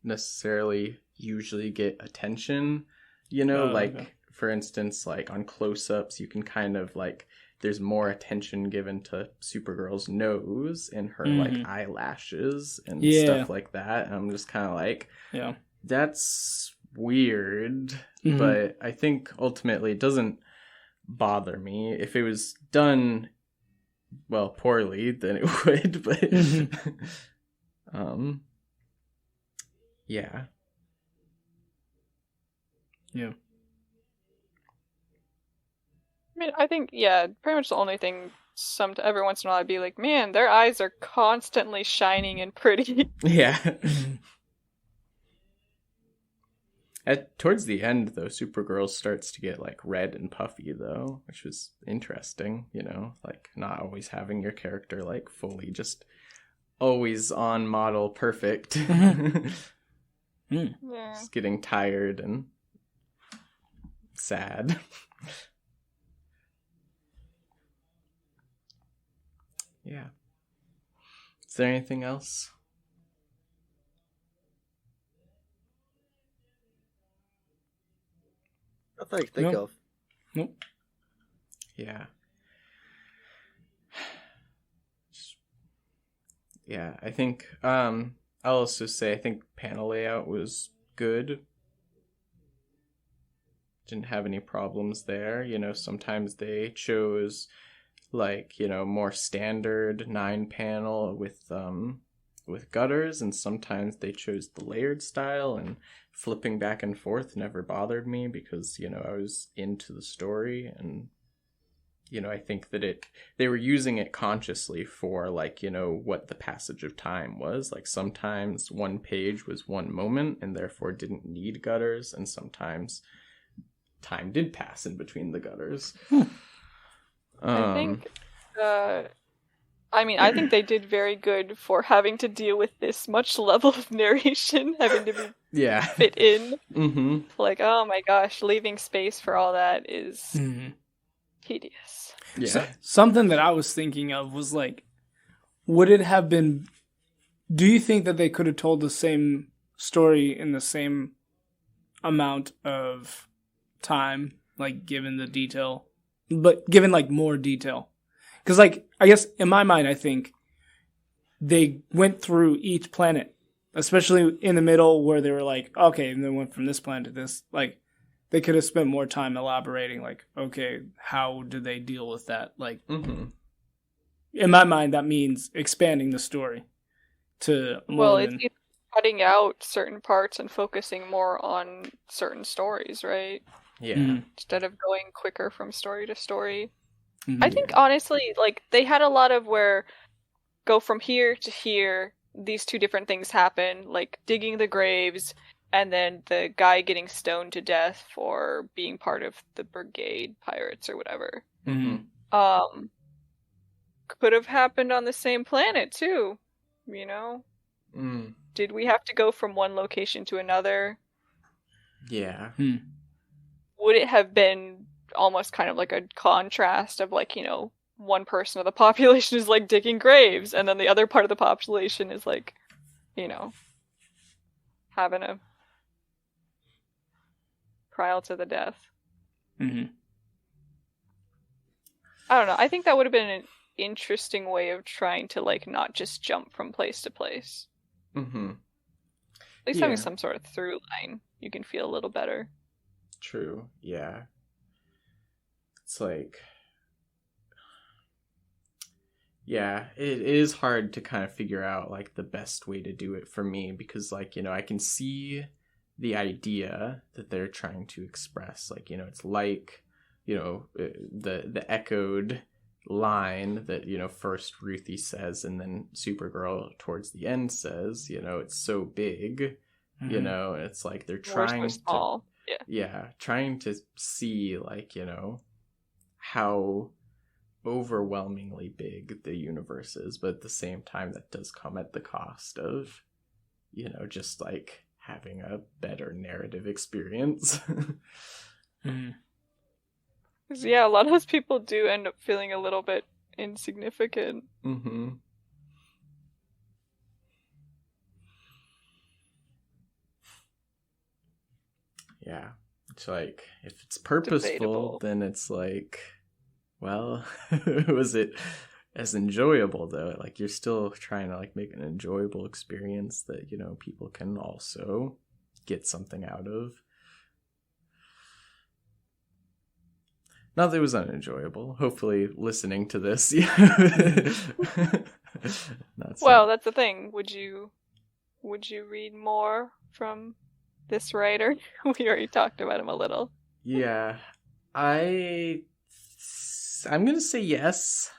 necessarily usually get attention, for instance, like on close-ups, you can kind of like, there's more attention given to Supergirl's nose and her like eyelashes and stuff like that. And I'm just kind of like, that's weird, but I think ultimately it doesn't bother me. If it was done poorly, then it would, but yeah. I mean, I think, pretty much the only thing every once in a while I'd be like, man, their eyes are constantly shining and pretty. Yeah. Towards the end, though, Supergirl starts to get like red and puffy, though, which was interesting. Like not always having your character like fully just always on model perfect. Just getting tired and sad. Yeah. Is there anything else? Nothing I can think of. Nope. Yeah. Yeah, I think I'll also say I think panel layout was good. Didn't have any problems there. Sometimes they chose like, more standard 9-panel with gutters, and sometimes they chose the layered style, and flipping back and forth never bothered me because, I was into the story, and I think that they were using it consciously for like, what the passage of time was. Like sometimes one page was one moment and therefore didn't need gutters, and sometimes time did pass in between the gutters. I think I think they did very good for having to deal with this much level of narration having to be fit in. Mm-hmm. Like, oh my gosh, leaving space for all that is tedious. Yeah. So, something that I was thinking of was like, would it have been... Do you think that they could have told the same story in the same amount of time, like given the detail, but given like more detail? Because like, I guess in my mind, I think they went through each planet, especially in the middle where they were like, okay, and then went from this planet to this. Like, they could have spent more time elaborating, like, okay, how do they deal with that? Like, in my mind, that means expanding the story to more it's either cutting out certain parts and focusing more on certain stories, right? Yeah. Instead of going quicker from story to story. I think, honestly, like, they had a lot of where go from here to here, these two different things happen, like digging the graves, and then the guy getting stoned to death for being part of the Brigade Pirates or whatever. Could have happened on the same planet, too. Did we have to go from one location to another? Yeah. Would it have been almost kind of like a contrast of like, one person of the population is like digging graves, and then the other part of the population is like, having a trial to the death. I don't know. I think that would have been an interesting way of trying to like not just jump from place to place. At least having some sort of through line, you can feel a little better. True. Yeah. It's like, yeah, it is hard to kind of figure out like the best way to do it for me, because like, I can see the idea that they're trying to express, like, it's like, the echoed line that, first Ruthye says and then Supergirl towards the end says, it's so big, it's like they're trying so small. Trying to see like, how overwhelmingly big the universe is, but at the same time that does come at the cost of, just like having a better narrative experience. Yeah, a lot of those people do end up feeling a little bit insignificant. Yeah, it's like, if it's purposeful, debatable. Then it's like, well, was it as enjoyable though? Like, you're still trying to like make an enjoyable experience that, people can also get something out of. Not that it was unenjoyable. Hopefully, listening to this, well, that's the thing. Would you read more from this writer? We already talked about him a little. Yeah, I'm gonna say yes.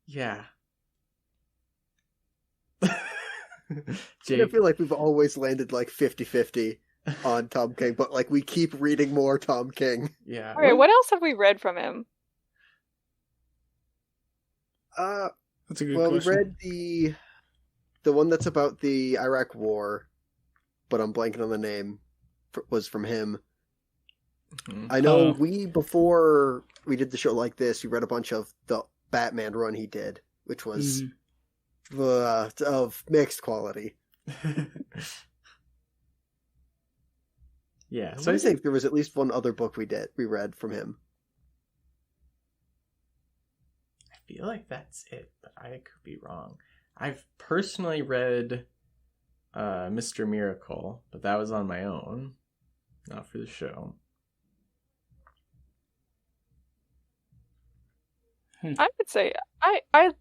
Yeah. I feel like we've always landed like 50-50 on Tom King, but like we keep reading more Tom King. Yeah. All right, what else have we read from him? That's a good question. We read the one that's about the Iraq War, but I'm blanking on the name. Was from him. Mm-hmm. I know before we did the show like this, we read a bunch of the Batman run he did, which was of mixed quality. Yeah, so I think there was at least one other book we read from him. I feel like that's it, but I could be wrong. I've personally read Mr. Miracle, but that was on my own, not for the show. I would say I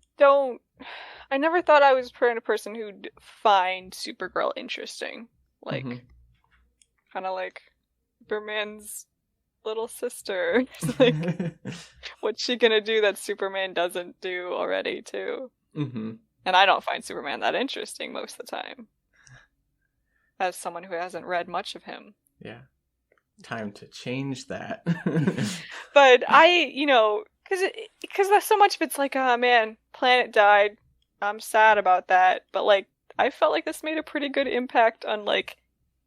never thought I was a person who'd find Supergirl interesting. Like, kind of like Superman's little sister. Like, what's she gonna do that Superman doesn't do already, too? Mm-hmm. And I don't find Superman that interesting most of the time. As someone who hasn't read much of him. Yeah. Time to change that. But because so much of it's like, oh man, planet died. I'm sad about that. But like, I felt like this made a pretty good impact on like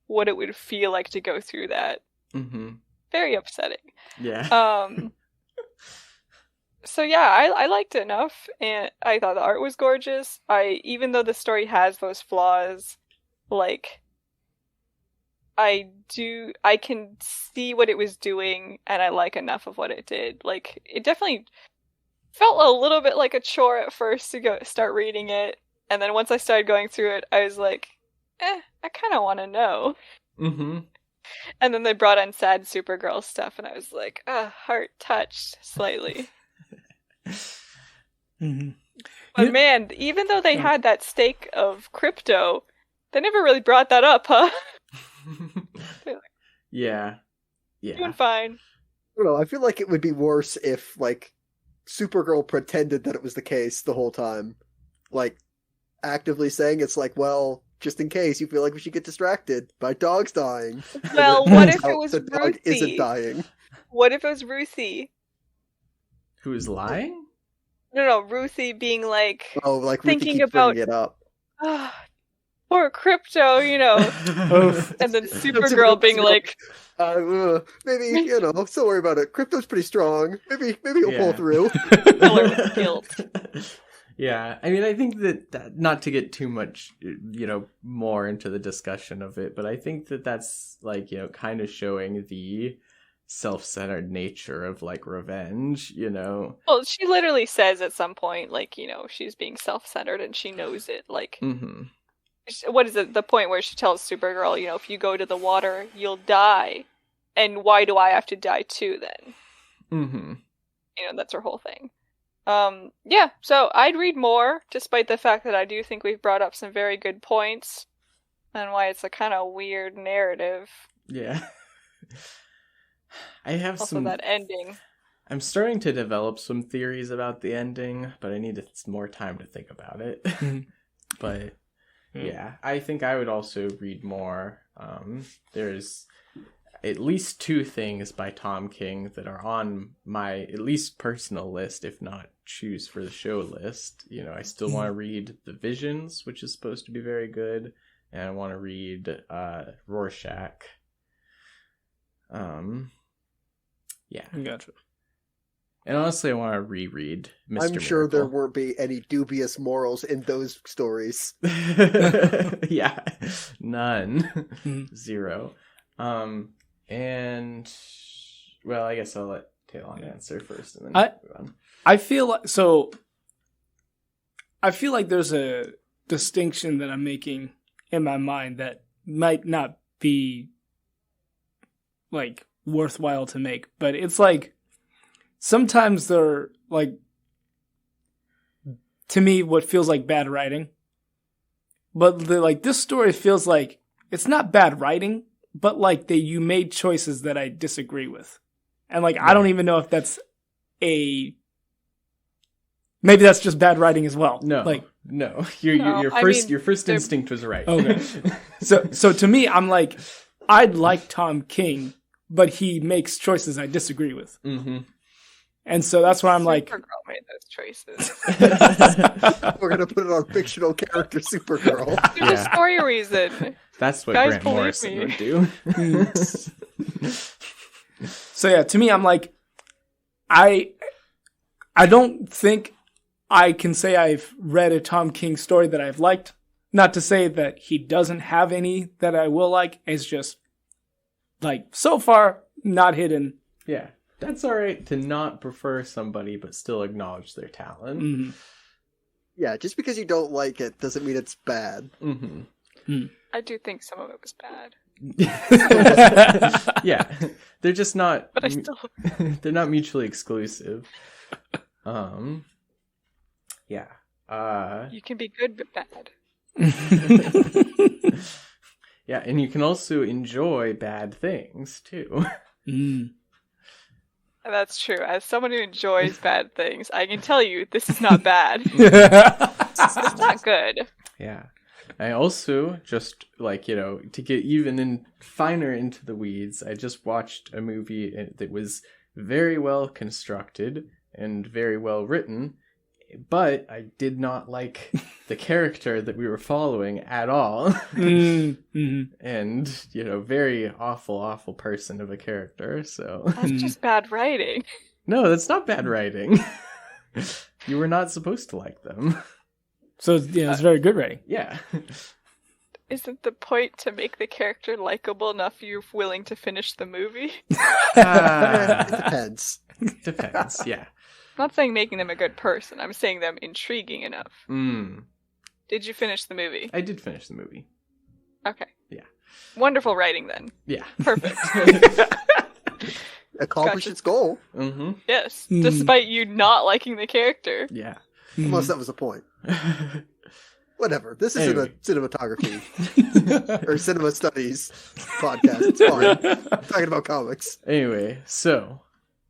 what it would feel like to go through that. Mm-hmm. Very upsetting. Yeah. So yeah, I liked it enough, and I thought the art was gorgeous. Even though the story has those flaws, like, I can see what it was doing, and I like enough of what it did. Like, it definitely felt a little bit like a chore at first to start reading it, and then once I started going through it, I was like, I kind of want to know. Mm-hmm. And then they brought on sad Supergirl stuff, and I was like, heart touched slightly. Mm-hmm. But man, even though they had that stake of crypto, they never really brought that up, huh? Yeah. Doing fine. I don't know, I feel like it would be worse if, like, Supergirl pretended that it was the case the whole time. Like, actively saying it's like, well, just in case you feel like we should get distracted by dogs dying. Well, what if it was the dog isn't dying? What if it was Ruthye? Who is lying? No, Ruthye being like, thinking about it up. Poor crypto, and then Supergirl being like, maybe, don't worry about it. Crypto's pretty strong. Maybe he'll pull through. Killer with guilt. Yeah, I mean, I think that not to get too much, more into the discussion of it, but I think that's like, kind of showing the self-centered nature of like revenge, Well, she literally says at some point, like, she's being self-centered and she knows it. Like, what is it? The point where she tells Supergirl, if you go to the water, you'll die. And why do I have to die too then? Mm-hmm. That's her whole thing. Yeah, so I'd read more, despite the fact that I do think we've brought up some very good points and why it's a kind of weird narrative. Yeah. I have also that ending. I'm starting to develop some theories about the ending, but I need more time to think about it. But yeah, I think I would also read more. There's at least 2 things by Tom King that are on my at least personal list, if not choose for the show list. I still want to read The Visions, which is supposed to be very good, and I want to read Rorschach. Yeah. Gotcha. And honestly, I want to reread Mr. I'm sure Miracle. there won't be any dubious morals in those stories. Yeah. None. 0. And, well, I guess I'll let Talon answer first and then move on. I feel like there's a distinction that I'm making in my mind that might not be like worthwhile to make, but it's like sometimes they're like, to me, what feels like bad writing, but this story feels like it's not bad writing, but like you made choices that I disagree with, and like I don't even know if that's maybe that's just bad writing as well. No, like No, your first instinct was right. Okay. So to me, I'm like, I'd like Tom King, but he makes choices I disagree with. Mm-hmm. And so that's why I'm like, Supergirl made those choices. We're gonna put it on fictional character Supergirl. There's a story reason. That's what Guys, Grant believe Morrison me. would do. so yeah, to me, I'm like, I don't think I can say I've read a Tom King story that I've liked. Not to say that he doesn't have any that I will like. It's just, like, so far, not hidden. Yeah. That's all right to not prefer somebody, but still acknowledge their talent. Mm-hmm. Yeah, just because you don't like it doesn't mean it's bad. Mm-hmm. I do think some of it was bad. Yeah, they're just not. But I still... They're not mutually exclusive. Yeah. You can be good but bad. Yeah, and you can also enjoy bad things too. Mm. That's true. As someone who enjoys bad things, I can tell you this is not bad. It's not good. Yeah. I also just, like, you know, to get even finer into the weeds, I just watched a movie that was very well constructed and very well written, but I did not like the character that we were following at all. Mm-hmm. And, you know, very awful person of a character, so... That's just bad writing. No, that's not bad writing. You were not supposed to like them. So, yeah, it's very good writing. Yeah. Isn't the point to make the character likable enough you're willing to finish the movie? It depends. Depends, yeah. I'm not saying making them a good person. I'm saying them intriguing enough. Mm. Did you finish the movie? I did finish the movie. Okay. Yeah. Wonderful writing then. Yeah. Perfect. Accomplish its goal. Mm-hmm. Yes. Despite you not liking the character. Yeah. Unless that was the point. Whatever. This isn't a cinematography or cinema studies podcast. It's fine. I'm talking about comics. Anyway, so,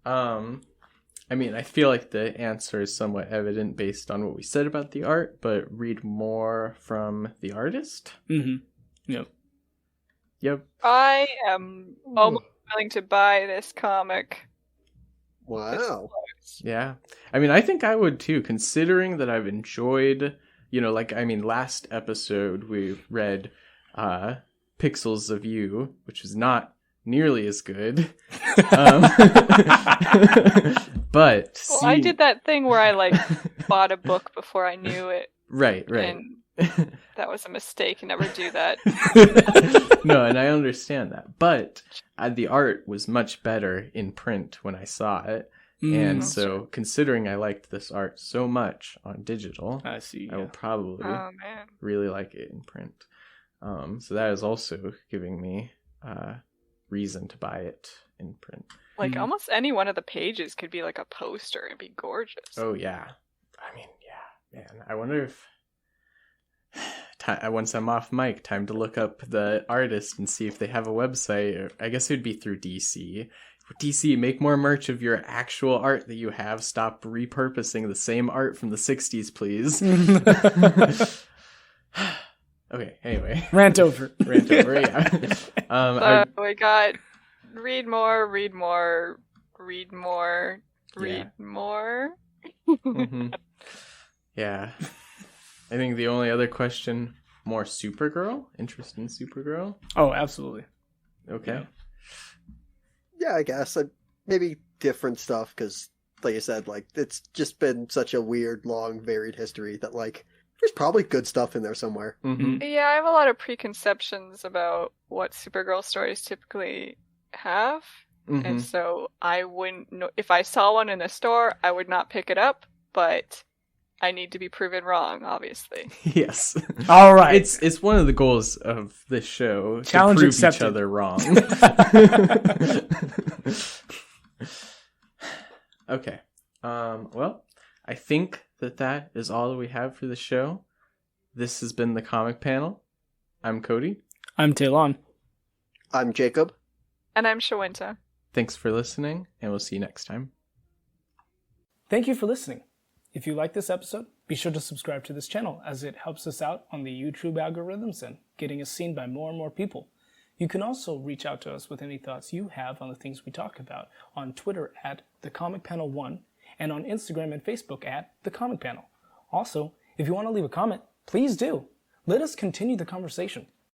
I mean, I feel like the answer is somewhat evident based on what we said about the art, but read more from the artist. Mm-hmm. Yep. Yep. I am almost willing to buy this comic. Wow. Yeah. I mean, I think I would too, considering that I've enjoyed, you know, like, I mean, last episode we read Pixels of You, which was not nearly as good. But I did that thing where I, like, bought a book before I knew it. Right. And that was a mistake. Never do that. No, and I understand that. But the art was much better in print when I saw it. And so, considering I liked this art so much on digital, I see. I will probably really like it in print. So that is also giving me reason to buy it in print. Like, almost any one of the pages could be like a poster and be gorgeous. Oh, yeah. I mean, yeah, man. I wonder if... once I'm off mic, time to look up the artist and see if they have a website. I guess it would be through DC. DC, make more merch of your actual art that you have. Stop repurposing the same art from the 60s, please. Okay, anyway. Rant over, yeah. So we got read more. Mm-hmm. Yeah. I think the only other question, more Supergirl? Interest in Supergirl? Oh, absolutely. Okay. Yeah, I guess. Maybe different stuff, because, like you said, like, it's just been such a weird, long, varied history that, like, there's probably good stuff in there somewhere. Mm-hmm. Yeah, I have a lot of preconceptions about what Supergirl stories typically have. Mm-hmm. And so I wouldn't know, if I saw one in a store, I would not pick it up, but I need to be proven wrong, obviously. Yes. All right. It's one of the goals of this show, challenge to prove accepted. each other wrong. Okay. Well, I think that is all that we have for the show. This has been the Comic Panel. I'm Cody. I'm Talon. I'm Jacob. And I'm Shawinta. Thanks for listening, and we'll see you next time. Thank you for listening. If you like this episode, be sure to subscribe to this channel as it helps us out on the YouTube algorithms and getting us seen by more and more people. You can also reach out to us with any thoughts you have on the things we talk about on Twitter at TheComicPanel1 and on Instagram and Facebook at TheComicPanel. Also, if you want to leave a comment, please do. Let us continue the conversation.